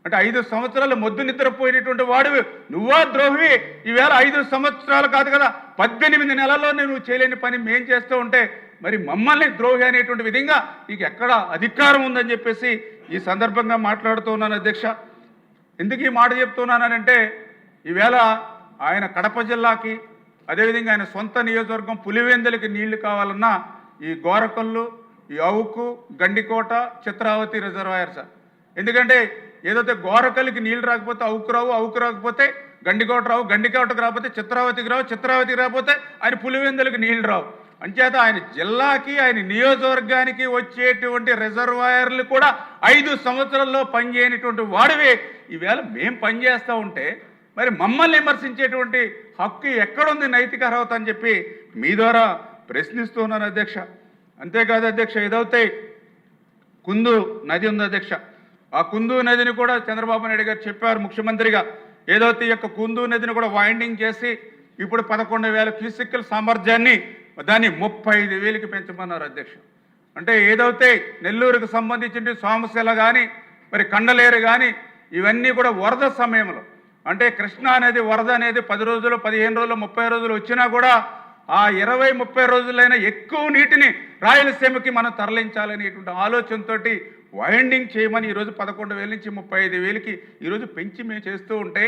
Speaker 1: అంటే 5 సంవత్సరాలు మొద్దు నిద్రపోయినటువంటి వాడివి నువ్వా ద్రోహి? ఈవేళ 5 సంవత్సరాలు కాదు కదా 18 నెలల్లో నువ్వు చేయలేని పని మేం చేస్తూ ఉంటే మరి మమ్మల్ని ద్రోహి అనేటువంటి విధంగా నీకు ఎక్కడ అధికారం ఉందని చెప్పేసి ఈ సందర్భంగా మాట్లాడుతూ ఉన్నాను అధ్యక్ష. ఎందుకు ఈ మాట చెప్తున్నానంటే ఈవేళ ఆయన కడప జిల్లాకి అదేవిధంగా ఆయన సొంత నియోజకవర్గం పులివెందులకి నీళ్లు కావాలన్నా ఈ గోరకల్లు, ఈ అవుకు, గండికోట, చిత్రావతి రిజర్వాయర్ సార్. ఎందుకంటే ఏదైతే గోరకల్లికి నీళ్లు రాకపోతే అవుకు రావు, అవుకు రాకపోతే గండికోట రావు, గండికోటకు రాకపోతే చిత్రావతికి రావు, చిత్రావతికి రాకపోతే ఆయన పులివెందులకి నీళ్లు రావు. అంచేత ఆయన జిల్లాకి ఆయన నియోజకవర్గానికి వచ్చేటువంటి రిజర్వాయర్లు కూడా 5 సంవత్సరాల్లో పనిచేయనటువంటి వాడివి ఈవేళ మేం పనిచేస్తూ ఉంటే మరి మమ్మల్ని విమర్శించేటువంటి హక్కు ఎక్కడుంది, నైతిక అర్హత అని చెప్పి మీ ద్వారా ప్రశ్నిస్తూ ఉన్నాను అధ్యక్ష. అంతేకాదు అధ్యక్ష, ఏదైతే కుందు నది ఉంది అధ్యక్ష, ఆ కుందు నదిని కూడా చంద్రబాబు నాయుడు గారు చెప్పారు ముఖ్యమంత్రిగా, ఏదైతే ఈ యొక్క కుందు నదిని కూడా వైండింగ్ చేసి ఇప్పుడు 11,000 క్యూసెక్కుల సామర్థ్యాన్ని దాన్ని 35,000కి పెంచమన్నారు అధ్యక్ష. అంటే ఏదైతే నెల్లూరుకు సంబంధించిన సోమశిల కానీ మరి కండలేరు కానీ ఇవన్నీ కూడా వరద సమయంలో అంటే కృష్ణా అనేది వరద అనేది 10 రోజులు, 15 రోజులు, 30 రోజులు వచ్చినా కూడా ఆ 20-30 రోజులైనా ఎక్కువ నీటిని రాయలసీమకి మనం తరలించాలనేటువంటి ఆలోచనతో వైండింగ్ చేయమని ఈరోజు 11,000 నుంచి 35,000కి ఈరోజు పెంచి మేము చేస్తూ ఉంటే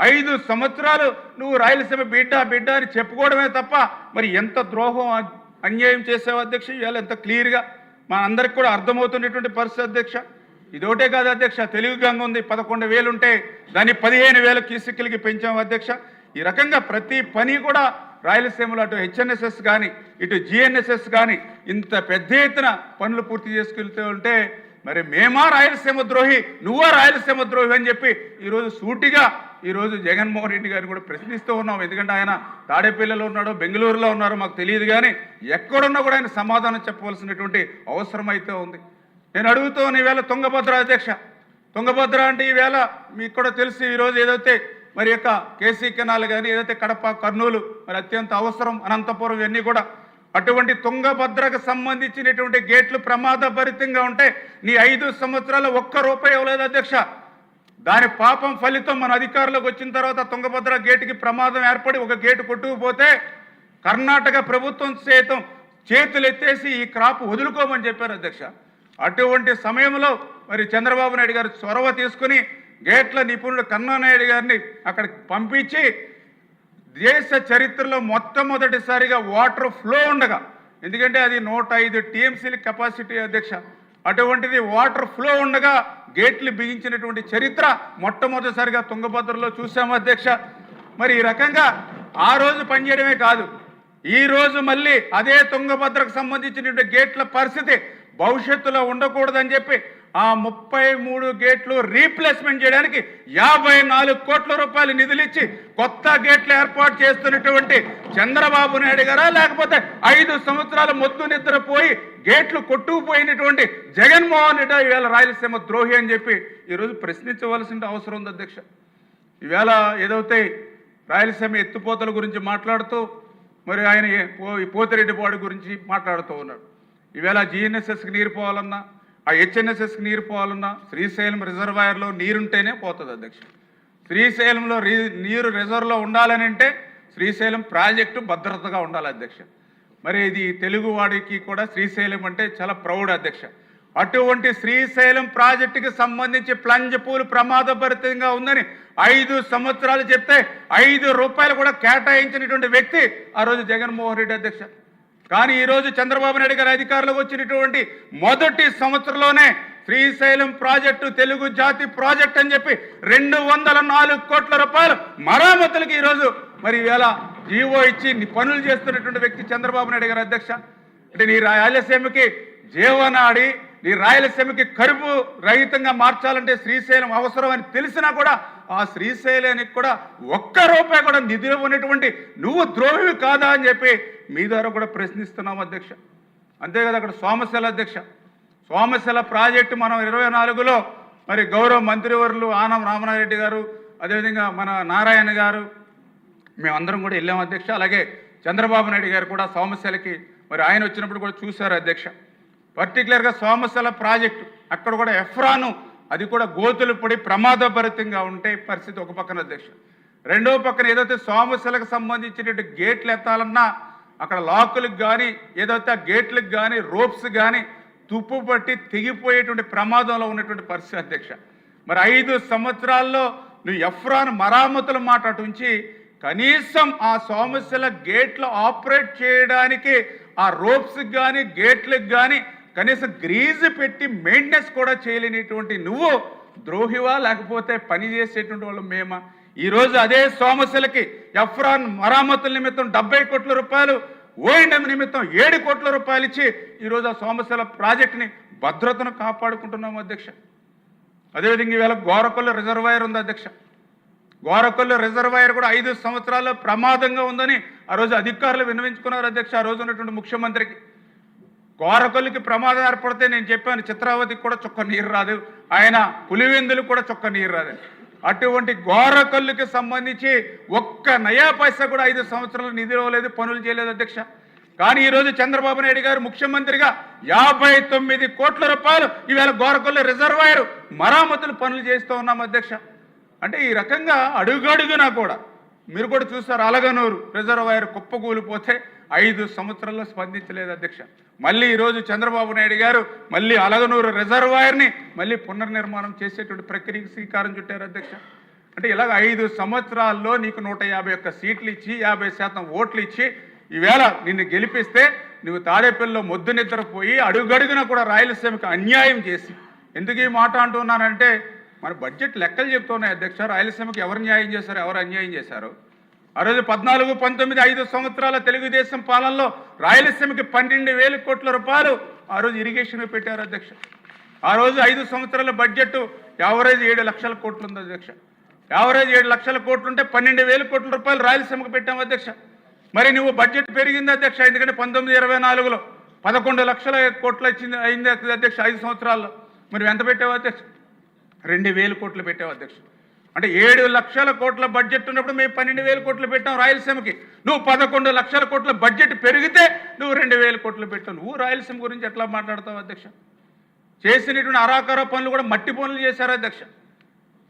Speaker 1: 5 సంవత్సరాలు నువ్వు రాయలసీమ బిడ్డ అని చెప్పుకోవడమే తప్ప మరి ఎంత ద్రోహం అన్యాయం చేసావు అధ్యక్ష ఇవాళ ఎంత క్లియర్గా మా అందరికి కూడా అర్థమవుతున్నటువంటి పరిస్థితి అధ్యక్ష. ఇదోటే కాదు అధ్యక్ష, తెలుగు గంగ ఉంది 11,000 ఉంటే దాన్ని 15,000 క్యూసెక్కులకి పెంచాము అధ్యక్ష. ఈ రకంగా ప్రతి పని కూడా రాయలసీమలో అటు హెచ్ఎన్ఎస్ఎస్ కానీ ఇటు జిఎన్ఎస్ఎస్ కానీ ఇంత పెద్ద ఎత్తున పనులు పూర్తి చేసుకెళ్తూ ఉంటే మరి మేమా రాయలసీమ ద్రోహి, నువ్వా రాయలసీమ ద్రోహి అని చెప్పి ఈరోజు సూటిగా ఈరోజు జగన్మోహన్ రెడ్డి గారిని కూడా ప్రశ్నిస్తూ ఉన్నాం. ఎందుకంటే ఆయన తాడేపల్లిలో ఉన్నాడో బెంగళూరులో ఉన్నారో మాకు తెలియదు, కానీ ఎక్కడున్నా కూడా ఆయన సమాధానం చెప్పవలసినటువంటి అవసరం అయితే ఉంది. నేను అడుగుతాను ఈవేళ తుంగభద్ర అధ్యక్ష, తుంగభద్ర అంటే ఈవేళ మీకు కూడా తెలిసి ఈరోజు ఏదైతే మరి యొక్క కేసీ కెనాల్ కానీ ఏదైతే కడప, కర్నూలు మరి అత్యంత అవసరం, అనంతపురం ఇవన్నీ కూడా అటువంటి తుంగభద్రకు సంబంధించినటువంటి గేట్లు ప్రమాదభరితంగా ఉంటే నీ 5 సంవత్సరాలు ₹1 ఇవ్వలేదు అధ్యక్ష. దాని పాపం ఫలితం మన అధికారులకు వచ్చిన తర్వాత తుంగభద్ర గేటుకి ప్రమాదం ఏర్పడి ఒక గేటు కొట్టుకుపోతే కర్ణాటక ప్రభుత్వం సైతం చేతులు ఎత్తేసి ఈ క్రాప్ వదులుకోమని చెప్పారు అధ్యక్ష. అటువంటి సమయంలో మరి చంద్రబాబు నాయుడు గారు చొరవ తీసుకుని గేట్ల నిపుణుడు కన్నానాయుడు గారిని అక్కడికి పంపించి దేశ చరిత్రలో మొట్టమొదటిసారిగా వాటర్ ఫ్లో ఉండగా, ఎందుకంటే అది 105 టీఎంసీల కెపాసిటీ అధ్యక్ష, అటువంటిది వాటర్ ఫ్లో ఉండగా గేట్లు బిగించినటువంటి చరిత్ర మొట్టమొదటిసారిగా తుంగభద్రలో చూసాము అధ్యక్ష. మరి ఈ రకంగా ఆ రోజు పనిచేయడమే కాదు, ఈ రోజు మళ్ళీ అదే తుంగభద్రకు సంబంధించినటువంటి గేట్ల పరిస్థితి భవిష్యత్తులో ఉండకూడదని చెప్పి ఆ 33 గేట్లు రీప్లేస్మెంట్ చేయడానికి 54 కోట్ల రూపాయలు నిధులిచ్చి కొత్త గేట్లు ఏర్పాటు చేస్తున్నటువంటి చంద్రబాబు నాయుడు గారా, లేకపోతే 5 సంవత్సరాల మొద్దు నిద్రపోయి గేట్లు కొట్టుకుపోయినటువంటి జగన్మోహన్ రెడ్డి ఈవేళ రాయలసీమ ద్రోహి అని చెప్పి ఈరోజు ప్రశ్నించవలసిన అవసరం ఉంది అధ్యక్ష. ఈవేళ ఏదైతే రాయలసీమ ఎత్తుపోతల గురించి మాట్లాడుతూ మరి ఆయన పోతిరెడ్డిపాడు గురించి మాట్లాడుతూ ఉన్నాడు. ఈవేళ జిఎన్ఎస్ఎస్కి నీరు పోవాలన్నా, ఆ హెచ్ఎన్ఎస్ఎస్కి నీరు పోవాలన్నా శ్రీశైలం రిజర్వాయర్లో నీరుంటేనే పోతుంది అధ్యక్ష. శ్రీశైలంలో నీరు రిజర్వ్లో ఉండాలని అంటే శ్రీశైలం ప్రాజెక్టు భద్రతగా ఉండాలి అధ్యక్ష. మరి ఇది తెలుగువాడికి కూడా శ్రీశైలం అంటే చాలా ప్రౌడ్ అధ్యక్ష. అటువంటి శ్రీశైలం ప్రాజెక్టుకి సంబంధించి ప్లంజ్ పూలు ప్రమాదభరితంగా ఉందని 5 సంవత్సరాలు చెప్తే ₹5 కూడా కేటాయించినటువంటి వ్యక్తి ఆ రోజు జగన్మోహన్ రెడ్డి అధ్యక్ష. కానీ ఈరోజు చంద్రబాబు నాయుడు గారి అధికారంలోకి వచ్చినటువంటి మొదటి సంవత్సరంలోనే శ్రీశైలం ప్రాజెక్టు తెలుగు జాతి ప్రాజెక్ట్ అని చెప్పి 204 కోట్ల రూపాయలు మరామతులకి ఈరోజు మరి ఈవేళ జీవో ఇచ్చి పనులు చేస్తున్నటువంటి వ్యక్తి చంద్రబాబు నాయుడు గారి అధ్యక్ష. అంటే నీ రాయలసీమకి జీవనాడి, నీ రాయలసీమకి కరువు రహితంగా మార్చాలంటే శ్రీశైలం అవసరం అని తెలిసినా కూడా ఆ శ్రీశైలానికి కూడా ఒక్క రూపాయి కూడా నిధులు ఉన్నటువంటి నువ్వు ద్రోహివి కాదా అని చెప్పి మీ ద్వారా కూడా ప్రశ్నిస్తున్నాం అధ్యక్ష. అంతే కదా, అక్కడ సోమశిల అధ్యక్ష, సోమశిల ప్రాజెక్టు మనం 24లో మరి గౌరవ మంత్రివర్యులు ఆనం రామనారెడ్డి గారు, అదేవిధంగా మన నారాయణ గారు, మేమందరం కూడా వెళ్ళాం అధ్యక్ష. అలాగే చంద్రబాబు నాయుడు గారు కూడా సోమశిలకి మరి ఆయన వచ్చినప్పుడు కూడా చూశారు అధ్యక్ష. పర్టికులర్గా సోమశిల ప్రాజెక్టు అక్కడ కూడా ఎఫ్రాను అది కూడా గోతులు పడి ప్రమాదభరితంగా ఉంటే పరిస్థితి ఒక పక్కన అధ్యక్ష. రెండో పక్కన ఏదైతే సోమశిలకు సంబంధించినటువంటి గేట్లు ఎత్తాలన్నా అక్కడ లాకులకు కానీ ఏదైతే ఆ గేట్లకు కానీ రోప్స్ కానీ తుప్పు పట్టి తెగిపోయేటువంటి ప్రమాదంలో ఉన్నటువంటి పరిస్థితి అధ్యక్ష. మరి 5 సంవత్సరాల్లో నువ్వు ఎఫ్రాన్ మరామతుల మాట అటుంచి కనీసం ఆ సోమశిల గేట్లు ఆపరేట్ చేయడానికి ఆ రోప్స్కి కానీ గేట్లకు కానీ కనీసం గ్రీజు పెట్టి మెయింటెనెన్స్ కూడా చేయలేనిటువంటి నువ్వు ద్రోహివా లేకపోతే పని చేసేటువంటి వాళ్ళు మేమా? ఈరోజు అదే సోమశిలకి ఎఫ్రాన్ మరామతుల నిమిత్తం 70 కోట్ల రూపాయలు, ఓఎండ్ఎం నిమిత్తం 7 కోట్ల రూపాయలు ఇచ్చి ఈరోజు ఆ సోమశిల ప్రాజెక్టుని భద్రతను కాపాడుకుంటున్నాము అధ్యక్ష. అదేవిధంగా ఈవేళ గోరకొల్ల రిజర్వాయర్ ఉంది అధ్యక్ష. గోరకొల్ల రిజర్వాయర్ కూడా 5 సంవత్సరాల్లో ప్రమాదంగా ఉందని ఆ రోజు అధికారులు విన్నవించుకున్నారు అధ్యక్ష. ఆ రోజు ఉన్నటువంటి ముఖ్యమంత్రికి గోరకొల్లికి ప్రమాదం ఏర్పడితే నేను చెప్పాను చిత్రావతికి కూడా చుక్క నీరు రాదు, ఆయన పులివెందులకు కూడా చుక్క నీరు రాదు. అటువంటి గోరకొల్లుకి సంబంధించి ఒక్క నయా పైసా కూడా 5 సంవత్సరాలు నిధులు ఇవ్వలేదు, పనులు చేయలేదు అధ్యక్ష. కానీ ఈరోజు చంద్రబాబు నాయుడు గారు ముఖ్యమంత్రిగా 59 కోట్ల రూపాయలు ఈవేళ గోరకొల్లు రిజర్వాయర్ మరామతులు పనులు చేస్తూ ఉన్నాం అధ్యక్ష. అంటే ఈ రకంగా అడుగడుగునా కూడా మీరు కూడా చూస్తారు, అలగనూరు రిజర్వాయర్ కుప్పకూలిపోతే 5 సంవత్సరాల్లో స్పందించలేదు అధ్యక్ష. మళ్ళీ ఈరోజు చంద్రబాబు నాయుడు గారు మళ్ళీ అలగనూరు రిజర్వాయర్ని మళ్ళీ పునర్నిర్మాణం చేసేటువంటి ప్రక్రియకి శ్రీకారం చుట్టారు అధ్యక్ష. అంటే ఇలాగ 5 సంవత్సరాల్లో నీకు 151 సీట్లు ఇచ్చి 50% ఓట్లు ఇచ్చి ఈవేళ నిన్ను గెలిపిస్తే నువ్వు తాడేపల్లిలో మొద్దు నిద్రపోయి అడుగడుగున కూడా రాయలసీమకు అన్యాయం చేసి, ఎందుకు ఈ మాట అంటున్నానంటే మన బడ్జెట్ లెక్కలు చెప్తున్నాయి అధ్యక్ష. రాయలసీమకి ఎవరు న్యాయం చేశారు, ఎవరు అన్యాయం చేశారు? ఆ రోజు 14, 19, 5 సంవత్సరాల తెలుగుదేశం పాలనలో రాయలసీమకి 12,000 కోట్ల రూపాయలు ఆ రోజు ఇరిగేషన్ పెట్టారు అధ్యక్ష. ఆ రోజు 5 సంవత్సరాల బడ్జెట్ యావరేజ్ 7 లక్షల కోట్లు ఉంది అధ్యక్ష. యావరేజ్ 7 లక్షల కోట్లు ఉంటే 12,000 కోట్ల రూపాయలు రాయలసీమకు పెట్టాము అధ్యక్ష. మరి నువ్వు బడ్జెట్ పెరిగింది అధ్యక్ష, ఎందుకంటే 1924లో 11 లక్షల కోట్లు ఇచ్చింది అయింది అధ్యక్ష 5 సంవత్సరాల్లో. మరి ఎంత పెట్టావు అధ్యక్ష? 2,000 కోట్లు పెట్టావు అధ్యక్ష. అంటే 7 లక్షల కోట్ల బడ్జెట్ ఉన్నప్పుడు మేము 12,000 కోట్లు పెట్టాం రాయలసీమకి. నువ్వు 11 లక్షల కోట్ల బడ్జెట్ పెరిగితే నువ్వు 2,000 కోట్లు పెట్టావు. నువ్వు రాయలసీమ గురించి ఎట్లా మాట్లాడతావు అధ్యక్ష? చేసినటువంటి అరాకర పనులు కూడా మట్టి పనులు చేశారు అధ్యక్ష.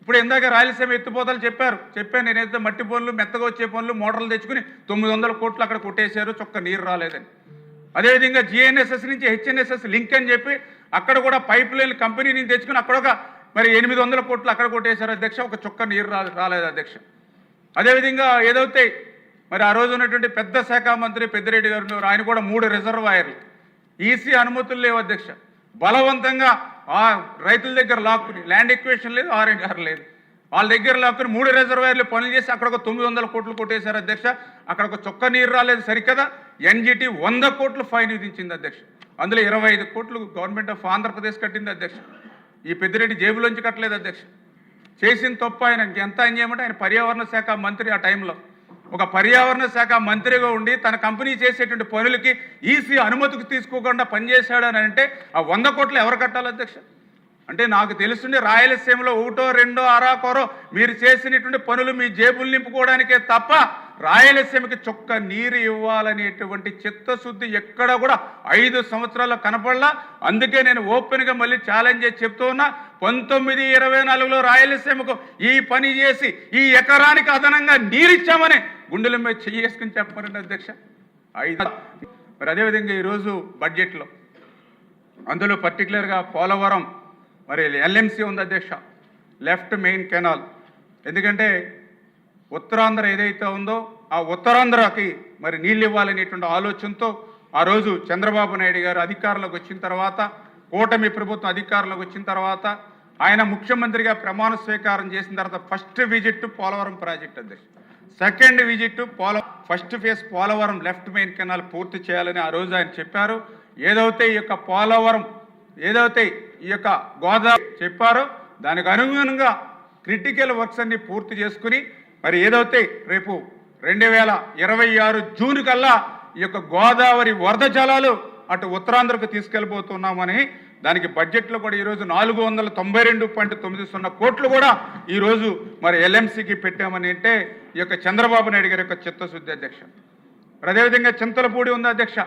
Speaker 1: ఇప్పుడు ఇందాక రాయలసీమ ఎత్తిపోతలు చెప్పాను నేనైతే మట్టి పనులు, మెత్తగా వచ్చే పనులు, మోటార్లు తెచ్చుకుని 900 కోట్లు అక్కడ కొట్టేశారు, చొక్క నీరు రాలేదని. అదేవిధంగా జిఎన్ఎస్ఎస్ నుంచి హెచ్ఎన్ఎస్ఎస్ లింక్ అని చెప్పి అక్కడ కూడా పైప్ లైన్ కంపెనీ నుంచి తెచ్చుకుని అక్కడ ఒక మరి 800 కోట్లు అక్కడ కొట్టేశారు అధ్యక్ష, ఒక చుక్క నీరు రాలేదు అధ్యక్ష. అదేవిధంగా ఏదైతే మరి ఆ రోజు ఉన్నటువంటి పెద్ద శాఖ మంత్రి పెద్దిరెడ్డి గారు ఆయన కూడా 3 రిజర్వాయర్లు ఈసీ అనుమతులు లేవు అధ్యక్ష. బలవంతంగా ఆ రైతుల దగ్గర లాక్కుని, ల్యాండ్ ఎక్వేషన్ లేదు, ఆర్ఎన్ఆర్ లేదు, వాళ్ళ దగ్గర లాక్కుని 3 రిజర్వాయర్లు పనులు చేసి అక్కడ ఒక 900 కోట్లు కొట్టేశారు అధ్యక్ష. అక్కడ ఒక చుక్క నీరు రాలేదు సరికదా. ఎన్జిటి 100 కోట్లు ఫైన్ విధించింది అధ్యక్ష. అందులో 25 కోట్లు గవర్నమెంట్ ఆఫ్ ఆంధ్రప్రదేశ్ కట్టింది అధ్యక్ష. ఈ పెద్దిరెడ్డి జేబులోంచి కట్టలేదు అధ్యక్ష. చేసిన తప్పు ఆయన ఎంత అని చేయమంటే ఆయన పర్యావరణ శాఖ మంత్రి. ఆ టైంలో ఒక పర్యావరణ శాఖ మంత్రిగా ఉండి తన కంపెనీ చేసేటువంటి పనులకి ఈసీ అనుమతికి తీసుకోకుండా పనిచేశాడు అని అంటే ఆ 100 కోట్లు ఎవరు కట్టాలి అధ్యక్ష? అంటే నాకు తెలుసుండి రాయలసీమలో 1, 2 అరాకొరో మీరు చేసినటువంటి పనులు మీ జేబులు నింపుకోవడానికే తప్ప రాయలసీమకి చొక్క నీరు ఇవ్వాలనేటువంటి చిత్తశుద్ధి ఎక్కడ కూడా 5 సంవత్సరాల్లో కనపడలా. అందుకే నేను ఓపెన్గా మళ్ళీ ఛాలెంజ్ చేసి చెప్తూ ఉన్నా, 1924లో రాయలసీమకు ఈ పని చేసి ఈ ఎకరానికి అదనంగా నీరిచ్చామని గుండెల మీద చేసుకుని చెప్పమనండి అధ్యక్ష. 5 మరి అదేవిధంగా ఈరోజు బడ్జెట్లో అందులో పర్టికులర్గా పోలవరం మరి ఎల్ఎంసీ ఉంది అధ్యక్ష, లెఫ్ట్ మెయిన్ కెనాల్. ఎందుకంటే ఉత్తరాంధ్ర ఏదైతే ఉందో ఆ ఉత్తరాంధ్రకి మరి నీళ్ళు ఇవ్వాలనేటువంటి ఆలోచనతో ఆ రోజు చంద్రబాబు నాయుడు గారు అధికారంలోకి వచ్చిన తర్వాత, కూటమి ప్రభుత్వం అధికారంలోకి వచ్చిన తర్వాత ఆయన ముఖ్యమంత్రిగా ప్రమాణ స్వీకారం చేసిన తర్వాత ఫస్ట్ విజిట్ పోలవరం ప్రాజెక్ట్ అధ్యక్ష. Second visit first phase Polavaram left main canal పూర్తి చేయాలని ఆ రోజు ఆయన చెప్పారు. ఏదైతే ఈ యొక్క పోలవరం ఏదైతే ఈ యొక్క గోదావరి చెప్పారో దానికి అనుగుణంగా క్రిటికల్ వర్క్స్ అన్ని పూర్తి చేసుకుని మరి ఏదైతే రేపు 2026 జూన్ కల్లా ఈ యొక్క గోదావరి వరద జలాలు అటు ఉత్తరాంధ్రకు తీసుకెళ్ళిపోతున్నామని దానికి బడ్జెట్లో కూడా ఈరోజు 492.90 కోట్లు కూడా ఈరోజు మరి ఎల్ఎంసీకి పెట్టామని అంటే ఈ యొక్క చంద్రబాబు నాయుడు గారి యొక్క చిత్తశుద్ధి అధ్యక్ష. అదేవిధంగా చింతలపూడి ఉంది అధ్యక్ష.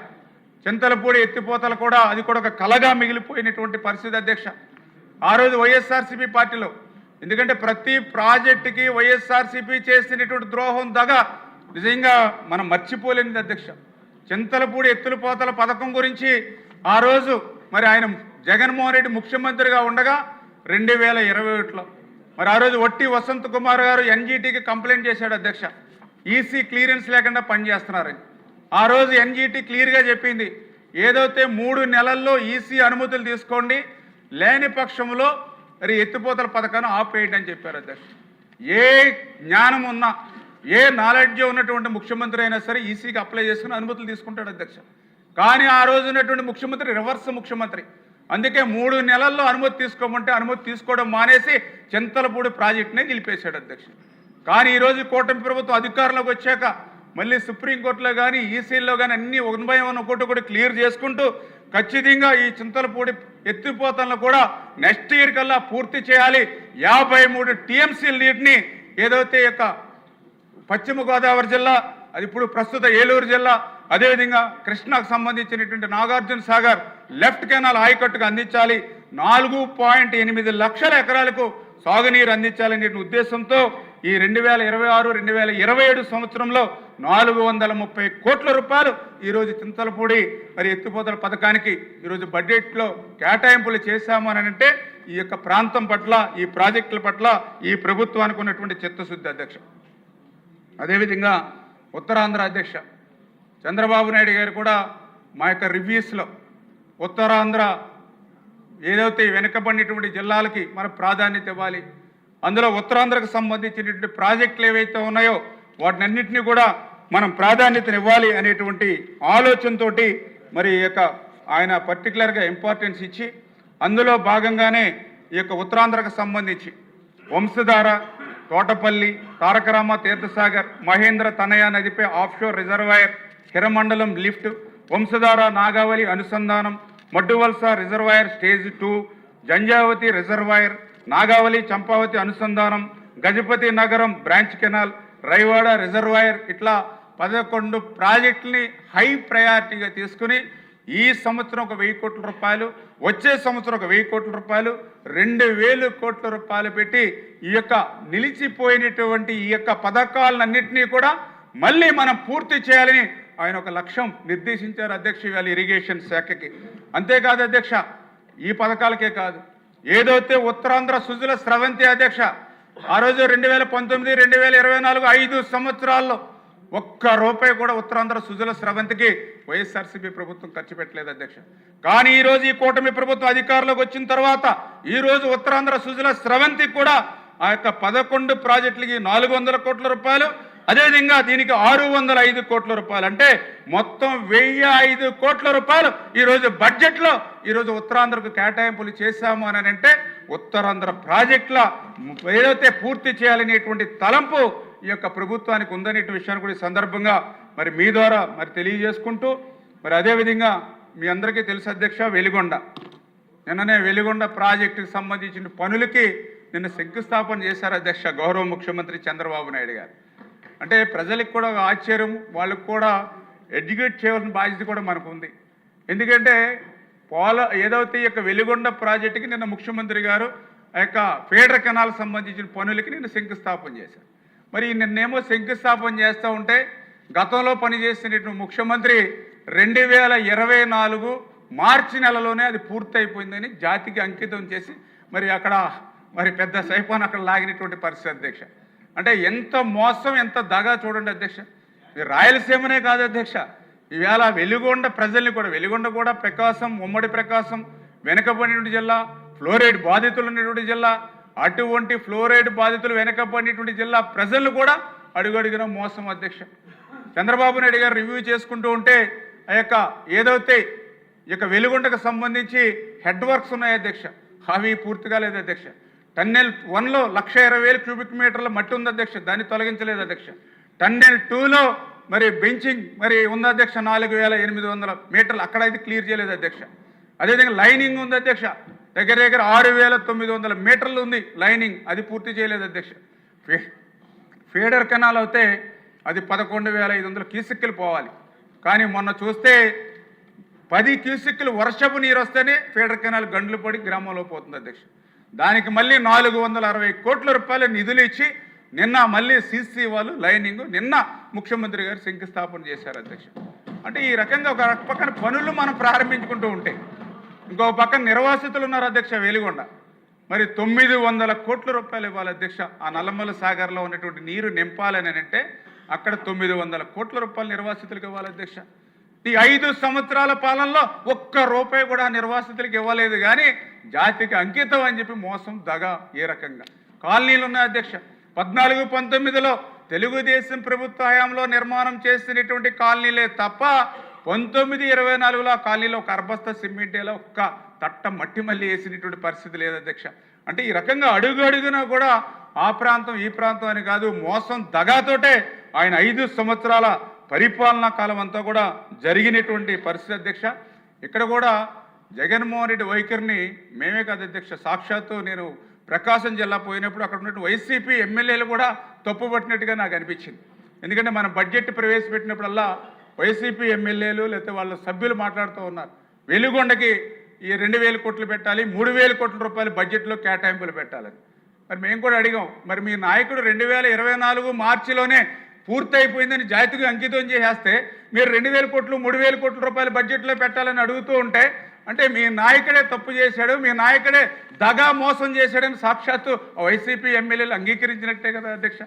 Speaker 1: చింతలపూడి ఎత్తిపోతలు కూడా అది కూడా ఒక కలగా మిగిలిపోయినటువంటి పరిస్థితి అధ్యక్ష. ఆ రోజు వైఎస్ఆర్సీపీ పార్టీలో ఎందుకంటే ప్రతి ప్రాజెక్టుకి వైఎస్ఆర్సీపీ చేసినటువంటి ద్రోహం దగా నిజంగా మనం మర్చిపోలేనిది అధ్యక్ష. చింతలపూడి ఎత్తులపోతల పథకం గురించి ఆ రోజు మరి ఆయన జగన్మోహన్ రెడ్డి ముఖ్యమంత్రిగా ఉండగా 2021లో మరి ఆ రోజు వట్టి వసంత్ కుమార్ గారు ఎన్జీటీకి కంప్లైంట్ చేశాడు అధ్యక్ష. ఈసీ క్లియరెన్స్ లేకుండా పనిచేస్తున్నారని. ఆ రోజు ఎన్జీటీ క్లియర్గా చెప్పింది ఏదైతే 3 నెలల్లో ఈసీ అనుమతులు తీసుకోండి, లేని పక్షంలో మరి ఎత్తిపోతల పథకాన్ని ఆపేయండి అని చెప్పారు అధ్యక్ష. ఏ జ్ఞానం ఉన్నా ఏ నాలెడ్జ్ ఉన్నటువంటి ముఖ్యమంత్రి అయినా సరే ఈసీకి అప్లై చేసుకుని అనుమతులు తీసుకుంటాడు అధ్యక్ష. కానీ ఆ రోజు ఉన్నటువంటి ముఖ్యమంత్రి రివర్స్ ముఖ్యమంత్రి. అందుకే 3 నెలల్లో అనుమతి తీసుకోమంటే అనుమతి తీసుకోవడం మానేసి చింతలపూడి ప్రాజెక్టునే నిలిపేశాడు అధ్యక్ష. కానీ ఈరోజు కూటమి ప్రభుత్వం అధికారంలోకి వచ్చాక మళ్ళీ సుప్రీంకోర్టులో కానీ ఈసీల్లో కానీ అన్ని 1 by 1 ఒకటి క్లియర్ చేసుకుంటూ ఖచ్చితంగా ఈ చింతలపూడి ఎత్తిపోతలను కూడా నెక్స్ట్ ఇయర్ కల్లా పూర్తి చేయాలి. 53 టీఎంసీ నీటిని ఏదైతే యొక్క పశ్చిమ గోదావరి జిల్లా అది ఇప్పుడు ప్రస్తుత ఏలూరు జిల్లా అదేవిధంగా కృష్ణాకు సంబంధించినటువంటి నాగార్జున సాగర్ లెఫ్ట్ కెనాల్ ఆయకట్టుకు అందించాలి. 4.8 లక్షల ఎకరాలకు సాగునీరు అందించాలనే ఉద్దేశంతో ఈ 2026-2027 సంవత్సరంలో 430 కోట్ల రూపాయలు ఈరోజు చింతలపూడి మరి ఎత్తిపోతల పథకానికి ఈరోజు బడ్జెట్లో కేటాయింపులు చేశాము అని అంటే ఈ యొక్క ప్రాంతం పట్ల ఈ ప్రాజెక్టుల పట్ల ఈ ప్రభుత్వానికి ఉన్నటువంటి చిత్తశుద్ధి అధ్యక్ష. అదేవిధంగా ఉత్తరాంధ్ర అధ్యక్ష చంద్రబాబు నాయుడు గారు కూడా మా యొక్క రివ్యూస్లో ఉత్తరాంధ్ర ఏదైతే వెనుకబడినటువంటి జిల్లాలకి మనం ప్రాధాన్యత ఇవ్వాలి, అందులో ఉత్తరాంధ్రకు సంబంధించినటువంటి ప్రాజెక్టులు ఏవైతే ఉన్నాయో వాటినన్నింటినీ కూడా మనం ప్రాధాన్యతనివ్వాలి అనేటువంటి ఆలోచనతోటి మరి ఈ యొక్క ఆయన పర్టికులర్గా ఇంపార్టెన్స్ ఇచ్చి అందులో భాగంగానే ఈ యొక్క ఉత్తరాంధ్రకు సంబంధించి వంశధార, తోటపల్లి, తారకరామ తీర్థసాగర్, మహేంద్ర తనయ నదిపై offshore reservoir, Hiramandalam lift, Vamsadhara Nagavali అనుసంధానం, Madduvalasa reservoir stage 2, Janjavathi reservoir, Nagavali Champavathi అనుసంధానం, గజపతి నగరం బ్రాంచ్ కెనాల్, రైవాడ రిజర్వాయర్ ఇట్లా 11 ప్రాజెక్టుల్ని హై ప్రయారిటీగా తీసుకుని ఈ సంవత్సరం ఒక 1000 కోట్ల రూపాయలు, వచ్చే సంవత్సరం ఒక 1000 కోట్ల రూపాయలు, 2000 కోట్ల రూపాయలు పెట్టి ఈ యొక్క నిలిచిపోయినటువంటి ఈ యొక్క పథకాలన్నింటినీ కూడా మళ్ళీ మనం పూర్తి చేయాలని ఆయన ఒక లక్ష్యం నిర్దేశించారు అధ్యక్ష ఇవాళ ఇరిగేషన్ శాఖకి. అంతేకాదు అధ్యక్ష ఈ పథకాలకే కాదు ఏదైతే ఉత్తరాంధ్ర సుజల స్రవంతి అధ్యక్ష ఆ రోజు 2019-2024 5 సంవత్సరాల్లో ఒక్క రూపాయి కూడా ఉత్తరాంధ్ర సుజల స్రవంతికి వైఎస్ఆర్సీపీ ప్రభుత్వం ఖర్చు పెట్టలేదు అధ్యక్ష. కానీ ఈరోజు ఈ కూటమి ప్రభుత్వం అధికారంలోకి వచ్చిన తర్వాత ఈరోజు ఉత్తరాంధ్ర సుజల స్రవంతికి కూడా ఆ యొక్క 11 ప్రాజెక్టులకి 400 కోట్ల రూపాయలు, అదేవిధంగా దీనికి 605 కోట్ల రూపాయలు అంటే మొత్తం 1005 కోట్ల రూపాయలు ఈరోజు బడ్జెట్లో ఈరోజు ఉత్తరాంధ్రకు కేటాయింపులు చేశాము అని అంటే ఉత్తరాంధ్ర ప్రాజెక్టుల ఏదైతే పూర్తి చేయాలనేటువంటి తలంపు ఈ యొక్క ప్రభుత్వానికి ఉందనే విషయాన్ని కూడా ఈ సందర్భంగా మరి మీ ద్వారా మరి తెలియజేసుకుంటూ మరి అదేవిధంగా మీ అందరికీ తెలుసు అధ్యక్ష నిన్ననే వెలిగొండ ప్రాజెక్టుకి సంబంధించిన పనులకి నిన్న శంకుస్థాపన చేశారు అధ్యక్ష గౌరవ ముఖ్యమంత్రి చంద్రబాబు నాయుడు గారు. అంటే ప్రజలకు కూడా ఆశ్చర్యం, వాళ్ళకు కూడా ఎడ్యుకేట్ చేయవలసిన బాధ్యత కూడా మనకు ఉంది. ఎందుకంటే ఏదైతే ఈ యొక్క వెలిగొండ ప్రాజెక్టుకి నిన్న ముఖ్యమంత్రి గారు ఆ యొక్క ఫీడర్ కెనాల్ సంబంధించిన పనులకి నిన్న శంకుస్థాపన చేశారు. మరి నిన్నేమో శంకుస్థాపన చేస్తూ ఉంటే గతంలో పనిచేసినటువంటి ముఖ్యమంత్రి 2024 మార్చి నెలలోనే అది పూర్తయిపోయిందని జాతికి అంకితం చేసి మరి అక్కడ మరి పెద్ద సైపాన్ అక్కడ లాగినటువంటి పరిస్థితి అధ్యక్ష. అంటే ఎంత మోసం ఎంత దగా చూడండి అధ్యక్ష. ఇది రాయలసీమనే కాదు అధ్యక్ష, ఈవేళ వెలిగొండ ప్రజల్ని కూడా వెలిగొండ కూడా ప్రకాశం ఉమ్మడి ప్రకాశం వెనుకబడినటువంటి జిల్లా, ఫ్లోరైడ్ బాధితులు ఉన్నటువంటి జిల్లా, అటువంటి ఫ్లోరైడ్ బాధితులు వెనకబడినటువంటి జిల్లా ప్రజలు కూడా అడుగడుగున మోసం అధ్యక్ష. చంద్రబాబు నాయుడు గారు రివ్యూ చేసుకుంటూ ఉంటే ఆ యొక్క ఏదైతే ఈ యొక్క వెలిగొండకు సంబంధించి హెడ్ వర్క్స్ ఉన్నాయి అధ్యక్ష, అవి పూర్తిగా లేదు అధ్యక్ష. టన్నెల్ 1లో 1,20,000 క్యూబిక్ మీటర్ల మట్టి ఉంది అధ్యక్ష, దాన్ని తొలగించలేదు అధ్యక్ష. టన్నెల్ 2లో మరి బెంచింగ్ మరి ఉంది అధ్యక్ష, 4,800 మీటర్లు, అక్కడ అయితే క్లియర్ చేయలేదు అధ్యక్ష. అదేవిధంగా లైనింగ్ ఉంది అధ్యక్ష, దగ్గర దగ్గర 6,900 మీటర్లు ఉంది లైనింగ్, అది పూర్తి చేయలేదు అధ్యక్ష. ఫీడర్ కెనాల్ అయితే అది 11,500 క్యూసెక్కులు పోవాలి, కానీ మొన్న చూస్తే 10 క్యూసెక్కులు వర్షపు నీరు వస్తేనే ఫీడర్ కెనాల్ గండ్లు పడి గ్రామంలో పోతుంది అధ్యక్ష. దానికి మళ్ళీ 460 కోట్ల రూపాయల నిధులు ఇచ్చి నిన్న మళ్ళీ సీసీ వాళ్ళు లైనింగ్ నిన్న ముఖ్యమంత్రి గారు శంకుస్థాపన చేశారు అధ్యక్ష. అంటే ఈ రకంగా ఒక పక్కన పనులు మనం ప్రారంభించుకుంటూ ఉంటే ఇంకో పక్కన నిర్వాసితులు ఉన్నారు అధ్యక్ష వెలిగొండ, మరి 900 కోట్ల రూపాయలు ఇవ్వాలి అధ్యక్ష. ఆ నల్లమల్ల సాగర్లో ఉన్నటువంటి నీరు నింపాలని అంటే అక్కడ 900 కోట్ల రూపాయలు నిర్వాసితులకు ఇవ్వాలి అధ్యక్ష. ఈ 5 సంవత్సరాల పాలనలో ఒక్క రూపాయి కూడా నిర్వాసితులకు ఇవ్వలేదు, కానీ జాతికి అంకితం అని చెప్పి మోసం దగా ఏ రకంగా. కాలనీలు ఉన్నాయి అధ్యక్ష, 14-19లో తెలుగుదేశం ప్రభుత్వ హయాంలో నిర్మాణం చేసినటువంటి కాలనీలే తప్ప 19-24లో ఆ కాలనీలో ఒక అర్బస్త సిమెంటేలో ఒక్క తట్ట మట్టి మళ్ళీ వేసినటువంటి పరిస్థితి లేదు అధ్యక్ష. అంటే ఈ రకంగా అడుగు అడుగునా కూడా ఆ ప్రాంతం ఈ ప్రాంతం అని కాదు, మోసం దగాతోటే ఆయన 5 సంవత్సరాల పరిపాలనా కాలం అంతా కూడా జరిగినటువంటి పరిస్థితి అధ్యక్ష. ఇక్కడ కూడా జగన్మోహన్ రెడ్డి వైఖరిని మేమే కాదు అధ్యక్ష, సాక్షాత్తు నేను ప్రకాశం జిల్లా పోయినప్పుడు అక్కడ ఉన్నటువంటి వైసీపీ ఎమ్మెల్యేలు కూడా తప్పుపట్టినట్టుగా నాకు అనిపించింది. ఎందుకంటే మనం బడ్జెట్ ప్రవేశపెట్టినప్పుడల్లా వైసీపీ ఎమ్మెల్యేలు లేకపోతే వాళ్ళ సభ్యులు మాట్లాడుతూ ఉన్నారు, వెలుగొండకి ఈ 2,000 కోట్లు పెట్టాలి, 3,000 కోట్ల రూపాయలు బడ్జెట్లో కేటాయింపులు పెట్టాలని. మరి మేము కూడా అడిగాం, మరి మీ నాయకుడు 2024 మార్చిలోనే పూర్తయిపోయిందని జాతికి అంకితం చేసేస్తే మీరు 2,000 కోట్లు 3,000 కోట్ల రూపాయలు బడ్జెట్లో పెట్టాలని అడుగుతూ ఉంటే అంటే మీ నాయకుడే తప్పు చేశాడు, మీ నాయకుడే దగా మోసం చేశాడని సాక్షాత్తు వైసీపీ ఎమ్మెల్యేలు అంగీకరించినట్టే కదా అధ్యక్ష.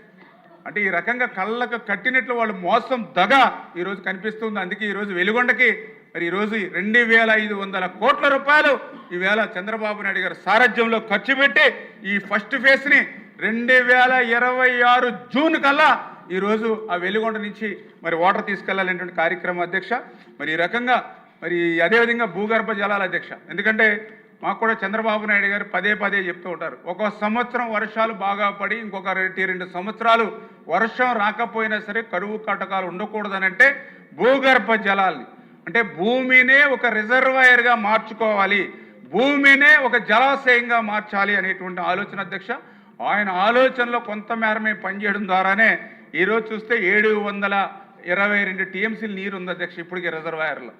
Speaker 1: అంటే ఈ రకంగా కళ్ళకు కట్టినట్లు వాళ్ళు మోసం దగా ఈరోజు కనిపిస్తుంది. అందుకే ఈరోజు వెలుగొండకి మరి ఈరోజు 2,500 కోట్ల రూపాయలు ఈవేళ చంద్రబాబు నాయుడు గారు సారథ్యంలో ఖర్చు పెట్టి ఈ ఫస్ట్ ఫేజ్ని 2026 జూన్ కల్లా ఈరోజు ఆ వెలుగొండ నుంచి మరి వాటర్ తీసుకెళ్లాలనేటువంటి కార్యక్రమం అధ్యక్ష. మరి ఈ రకంగా మరి అదేవిధంగా భూగర్భ జలాల అధ్యక్ష, ఎందుకంటే మాకు కూడా చంద్రబాబు నాయుడు గారు పదే చెప్తూ ఉంటారు, ఒక సంవత్సరం వర్షాలు బాగా పడి ఇంకొక 2 సంవత్సరాలు వర్షం రాకపోయినా సరే కరువు కాటకాలు ఉండకూడదనంటే భూగర్భ జలాల్ని అంటే భూమినే ఒక రిజర్వాయర్గా మార్చుకోవాలి, భూమినే ఒక జలాశయంగా మార్చాలి అనేటువంటి ఆలోచన అధ్యక్ష. ఆయన ఆలోచనలో కొంతమేర మేము పనిచేయడం ద్వారానే ఈరోజు చూస్తే 722 టీఎంసీలు నీరు ఉంది అధ్యక్ష ఇప్పటికీ రిజర్వాయర్లో.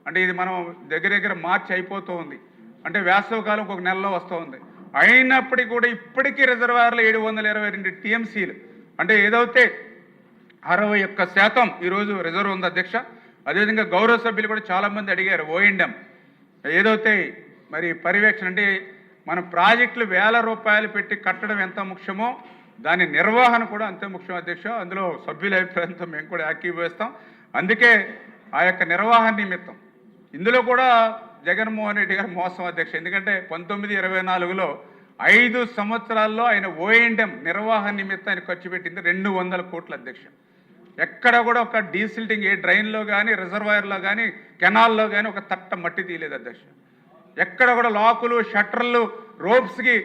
Speaker 1: అంటే ఇది మనం దగ్గర మార్చి అయిపోతూ ఉంది, అంటే వేసవికాలం ఒక నెలలో వస్తూ ఉంది. అయినప్పటికీ కూడా ఇప్పటికీ రిజర్వాయర్లో 722 టీఎంసీలు, అంటే ఏదైతే 61% ఈరోజు రిజర్వ్ ఉంది అధ్యక్ష. అదేవిధంగా గౌరవ సభ్యులు కూడా చాలామంది అడిగారు, ఓఎండ్ఎం ఏదైతే మరి పర్యవేక్షణ అంటే మన ప్రాజెక్టులు 1,000 రూపాయలు పెట్టి కట్టడం ఎంత ముఖ్యమో దాని నిర్వహణ కూడా అంతే ముఖ్యం అధ్యక్ష. అందులో సభ్యుల అభిప్రాయంతో మేము కూడా ఏకీభవిస్తాం. అందుకే ఆ యొక్క నిర్వహణ నిమిత్తం ఇందులో కూడా జగన్మోహన్ రెడ్డి గారు మోసం అధ్యక్ష. ఎందుకంటే 19-24లో 5 సంవత్సరాల్లో ఆయన ఓఎండ్ఎం నిర్వహణ నిమిత్తం ఆయన ఖర్చు పెట్టింది 200 కోట్ల అధ్యక్ష. ఎక్కడ కూడా ఒక డీసిల్టింగ్ ఏ డ్రైన్లో కానీ రిజర్వాయర్లో కానీ కెనాల్లో కానీ ఒక తట్ట మట్టి తీయలేదు అధ్యక్ష. ఎక్కడ కూడా లాకులు షట్టర్లు రోప్స్కి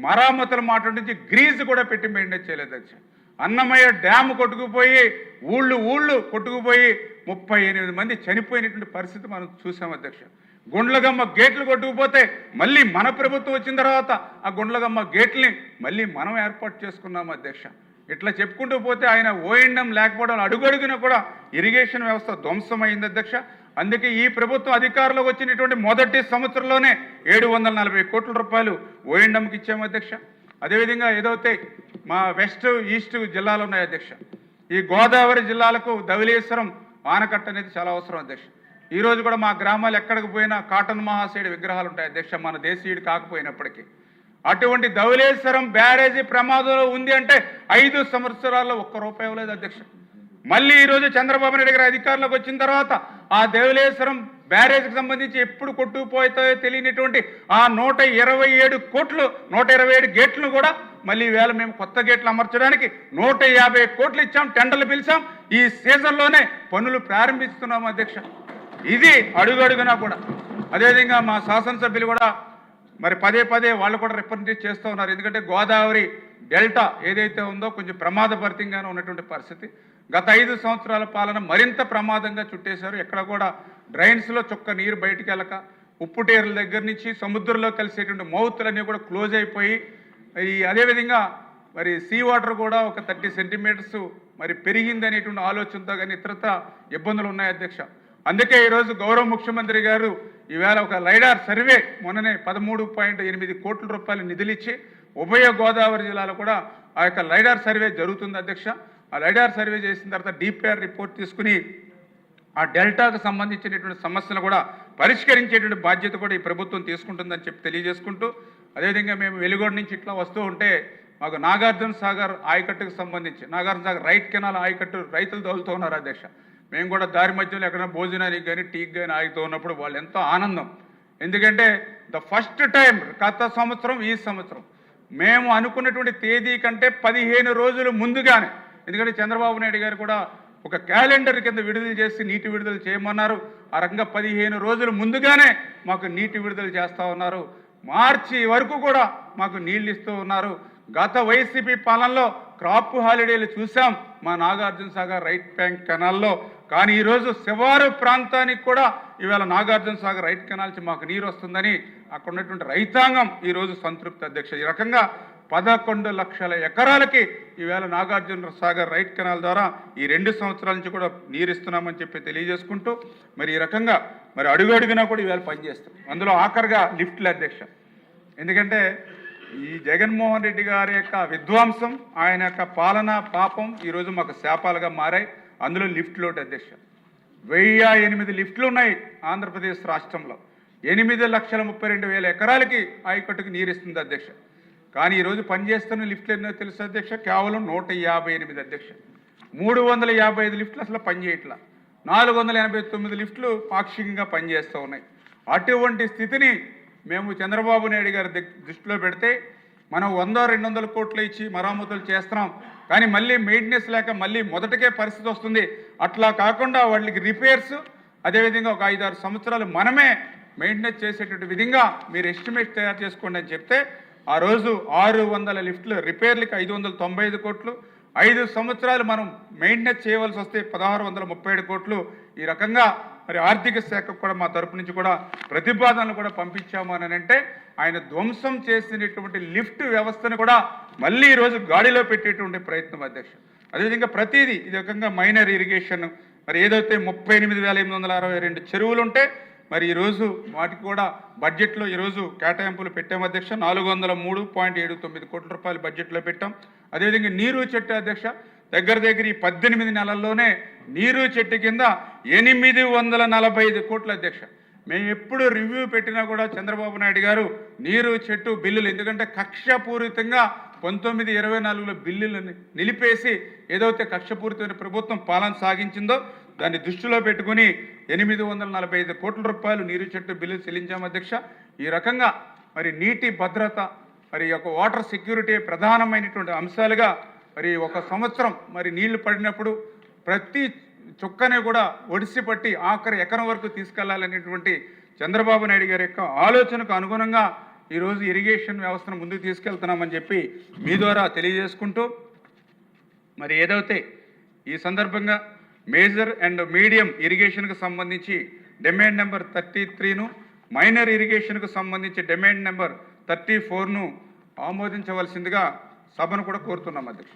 Speaker 1: మరామతులు మాట నుంచి గ్రీజ్ కూడా పెట్టి మెయింటైన్ చేయలేదు అధ్యక్ష. అన్నమయ్య డ్యామ్ కొట్టుకుపోయి ఊళ్ళు కొట్టుకుపోయి 38 మంది చనిపోయినటువంటి పరిస్థితి మనం చూసాం అధ్యక్ష. గుండ్లగమ్మ గేట్లు కొట్టుకుపోతే మళ్ళీ మన ప్రభుత్వం వచ్చిన తర్వాత ఆ గుండ్లగమ్మ గేట్లని మళ్ళీ మనం ఏర్పాటు చేసుకున్నాం అధ్యక్ష. ఇట్లా చెప్పుకుంటూ పోతే ఆయన ఓఎండ్ఎం లేకపోవడం అడుగడుగున కూడా ఇరిగేషన్ వ్యవస్థ ధ్వంసమైంది అధ్యక్ష. అందుకే ఈ ప్రభుత్వం అధికారంలోకి వచ్చినటువంటి మొదటి సంవత్సరంలోనే 740 కోట్ల రూపాయలు ఓఎండ్ఎంకి ఇచ్చాము అధ్యక్ష. అదేవిధంగా ఏదైతే మా వెస్ట్ ఈస్ట్ జిల్లాలు ఉన్నాయి అధ్యక్ష, ఈ గోదావరి జిల్లాలకు ధవళేశ్వరం ఆనకట్ట అనేది చాలా అవసరం అధ్యక్ష. ఈరోజు కూడా మా గ్రామాలు ఎక్కడికి పోయినా కాటన్ మహాశయుడి విగ్రహాలు ఉంటాయి అధ్యక్ష, మన దేశీయుడు కాకపోయినప్పటికీ. అటువంటి ధవళేశ్వరం బ్యారేజీ ప్రమాదంలో ఉంది అంటే 5 సంవత్సరాల్లో ఒక్క రూపాయి ఇవ్వలేదు అధ్యక్ష. మళ్ళీ ఈరోజు చంద్రబాబు నాయుడు గారు అధికారంలోకి వచ్చిన తర్వాత ఆ ధవళేశ్వరం బ్యారేజ్కి సంబంధించి ఎప్పుడు కొట్టుకుపోతాయో తెలియనటువంటి ఆ 127 కోట్లు 127 గేట్లను కూడా మళ్ళీ వేళ మేము కొత్త గేట్లు అమర్చడానికి 150 కోట్లు ఇచ్చాం, టెండర్లు పిలిచాం. ఈ సీజన్లోనే పనులు ప్రారంభిస్తున్నాం అధ్యక్ష. ఇది అడుగడుగునా కూడా. అదేవిధంగా మా శాసనసభ్యులు కూడా మరి పదే పదే వాళ్ళు కూడా రిప్రజెంట్ చేస్తూ ఉన్నారు. ఎందుకంటే గోదావరి డెల్టా ఏదైతే ఉందో కొంచెం ప్రమాదభరితంగానే ఉన్నటువంటి పరిస్థితి. గత 5 సంవత్సరాల పాలన మరింత ప్రమాదంగా చుట్టేశారు. ఎక్కడ కూడా డ్రైన్స్లో చుక్క నీరు బయటికి వెళ్ళక, ఉప్పుటేరుల దగ్గర నుంచి సముద్రంలో కలిసేటువంటి మౌతులన్నీ కూడా క్లోజ్ అయిపోయి, అదేవిధంగా మరి సీ వాటర్ కూడా ఒక 30 సెంటీమీటర్స్ మరి పెరిగింది అనేటువంటి ఆలోచనతో కానీ ఇతరత ఇబ్బందులు ఉన్నాయి అధ్యక్ష. అందుకే ఈరోజు గౌరవ ముఖ్యమంత్రి గారు ఈవేళ ఒక లైడార్ సర్వే మొన్ననే 13.8 కోట్ల రూపాయలు నిధులిచ్చి ఉభయ గోదావరి జిల్లాలో కూడా ఆ యొక్క లైడార్ సర్వే జరుగుతుంది అధ్యక్ష. ఆ లైడార్ సర్వే చేసిన తర్వాత డిపిఆర్ రిపోర్ట్ తీసుకుని ఆ డెల్టాకు సంబంధించినటువంటి సమస్యలు కూడా పరిష్కరించేటువంటి బాధ్యత కూడా ఈ ప్రభుత్వం తీసుకుంటుందని చెప్పి తెలియజేసుకుంటూ, అదేవిధంగా మేము వెలుగొండ నుంచి ఇట్లా వస్తూ ఉంటే మాకు నాగార్జున సాగర్ ఆయకట్టుకు సంబంధించి నాగార్జున సాగర్ రైట్ కెనాల్ ఆయకట్టు రైతులు తోలుతూ ఉన్నారు అధ్యక్ష. మేము కూడా దారి మధ్యలో ఎక్కడైనా భోజనానికి కానీ టీకి కానీ ఆగుతూ ఉన్నప్పుడు వాళ్ళు ఎంతో ఆనందం. ఎందుకంటే ద ఫస్ట్ టైం గత సంవత్సరం ఈ సంవత్సరం మేము అనుకున్నటువంటి తేదీ కంటే 15 రోజులు ముందుగానే, ఎందుకంటే చంద్రబాబు నాయుడు గారు కూడా ఒక క్యాలెండర్ కింద విడుదల చేసి నీటి విడుదల చేయమన్నారు. ఆ రకంగా 15 రోజులు ముందుగానే మాకు నీటి విడుదల చేస్తూ ఉన్నారు. మార్చి వరకు కూడా మాకు నీళ్ళు ఇస్తూ ఉన్నారు. గత వైసీపీ పాలనలో క్రాప్ హాలిడేలు చూసాం మా నాగార్జున సాగర్ రైట్ బ్యాంక్ కెనాల్లో. కానీ ఈరోజు శివారు ప్రాంతానికి కూడా ఈవేళ నాగార్జున సాగర్ రైట్ కెనాల్ నుంచి మాకు నీరు వస్తుందని అక్కడ ఉన్నటువంటి రైతాంగం ఈరోజు సంతృప్తి అధ్యక్ష. ఈ రకంగా 11 లక్షల ఎకరాలకి ఈవేళ నాగార్జున సాగర్ రైట్ కెనాల్ ద్వారా ఈ 2 సంవత్సరాల నుంచి కూడా నీరు ఇస్తున్నామని చెప్పి తెలియజేసుకుంటూ, మరి ఈ రకంగా మరి అడుగడుగునా కూడా ఈవేళ పనిచేస్తాం. అందులో ఆఖరిగా లిఫ్ట్లు అధ్యక్ష. ఎందుకంటే ఈ జగన్మోహన్ రెడ్డి గారి యొక్క విధ్వంసం, ఆయన యొక్క పాలన పాపం ఈరోజు మాకు శాపాలుగా మారాయి. అందులో లిఫ్ట్ లోటు అధ్యక్ష. 1008 లిఫ్ట్లు ఉన్నాయి ఆంధ్రప్రదేశ్ రాష్ట్రంలో. 8,32,000 ఎకరాలకి ఆయకట్టుకు నీరు ఇస్తుంది అధ్యక్ష. కానీ ఈరోజు పనిచేస్తున్న లిఫ్ట్లు ఎన్నో తెలుసు అధ్యక్ష, కేవలం 158 అధ్యక్ష. 355 లిఫ్ట్లు అసలు పనిచేయట్లా, 489 లిఫ్ట్లు పాక్షికంగా పనిచేస్తూ ఉన్నాయి. అటువంటి స్థితిని మేము చంద్రబాబు నాయుడు గారి దృష్టిలో పెడితే మనం 100-200 కోట్లు ఇచ్చి మరామతులు చేస్తున్నాం. కానీ మళ్ళీ మెయింటెనెన్స్ లేక మళ్ళీ మొదటికే పరిస్థితి వస్తుంది. అట్లా కాకుండా వాళ్ళకి రిపేర్స్, అదేవిధంగా ఒక 5-6 సంవత్సరాలు మనమే మెయింటెనెన్స్ చేసేటువంటి విధంగా మీరు ఎస్టిమేట్ తయారు చేసుకోండి అని చెప్తే, ఆ రోజు 600 లిఫ్ట్లు రిపేర్లకి 595 కోట్లు, 5 సంవత్సరాలు మనం మెయింటెనెన్స్ చేయవలసి వస్తే 1637 కోట్లు. ఈ రకంగా మరి ఆర్థిక శాఖకు కూడా మా తరపు నుంచి కూడా ప్రతిపాదనలు కూడా పంపించాము అని అంటే, ఆయన ధ్వంసం చేసినటువంటి లిఫ్ట్ వ్యవస్థను కూడా మళ్ళీ ఈరోజు గాడిలో పెట్టేటువంటి ప్రయత్నం అధ్యక్ష. అదేవిధంగా ప్రతిదీ ఇది రకంగా మైనర్ ఇరిగేషన్, మరి ఏదైతే 38,862 చెరువులు ఉంటే మరి ఈరోజు వాటికి కూడా బడ్జెట్లో ఈరోజు కేటాయింపులు పెట్టాం అధ్యక్ష. 403.79 కోట్ల రూపాయలు బడ్జెట్లో పెట్టాం. అదేవిధంగా నీరు చెట్టు అధ్యక్ష, దగ్గర ఈ 18 నెలల్లోనే నీరు చెట్టు కింద 845 కోట్ల అధ్యక్ష. మేము ఎప్పుడు రివ్యూ పెట్టినా కూడా చంద్రబాబు నాయుడు గారు నీరు చెట్టు బిల్లులు, ఎందుకంటే కక్షపూరితంగా 1924లో బిల్లులను నిలిపేసి ఏదైతే కక్షపూరితమైన ప్రభుత్వం పాలన సాగించిందో దాన్ని దృష్టిలో పెట్టుకుని 845 కోట్ల రూపాయలు నీరు చెట్టు బిల్లు చెల్లించాం అధ్యక్ష. ఈ రకంగా మరి నీటి భద్రత, మరి ఒక వాటర్ సెక్యూరిటీ ప్రధానమైనటువంటి అంశాలుగా మరి ఒక సంవత్సరం మరి నీళ్లు పడినప్పుడు ప్రతి చుక్కనే కూడా ఒడిసి పట్టి ఆఖరి ఎకరం వరకు తీసుకెళ్లాలనేటువంటి చంద్రబాబు నాయుడు గారి యొక్క ఆలోచనకు అనుగుణంగా ఈరోజు ఇరిగేషన్ వ్యవస్థను ముందుకు తీసుకెళ్తున్నామని చెప్పి మీ ద్వారా తెలియజేసుకుంటూ, మరి ఏదైతే ఈ సందర్భంగా మేజర్ అండ్ మీడియం ఇరిగేషన్కు సంబంధించి డిమాండ్ నెంబర్ 33ను, మైనర్ ఇరిగేషన్కు సంబంధించి డిమాండ్ నెంబర్ 34ను ఆమోదించవలసిందిగా సభను కూడా కోరుతున్నాం అధ్యక్ష.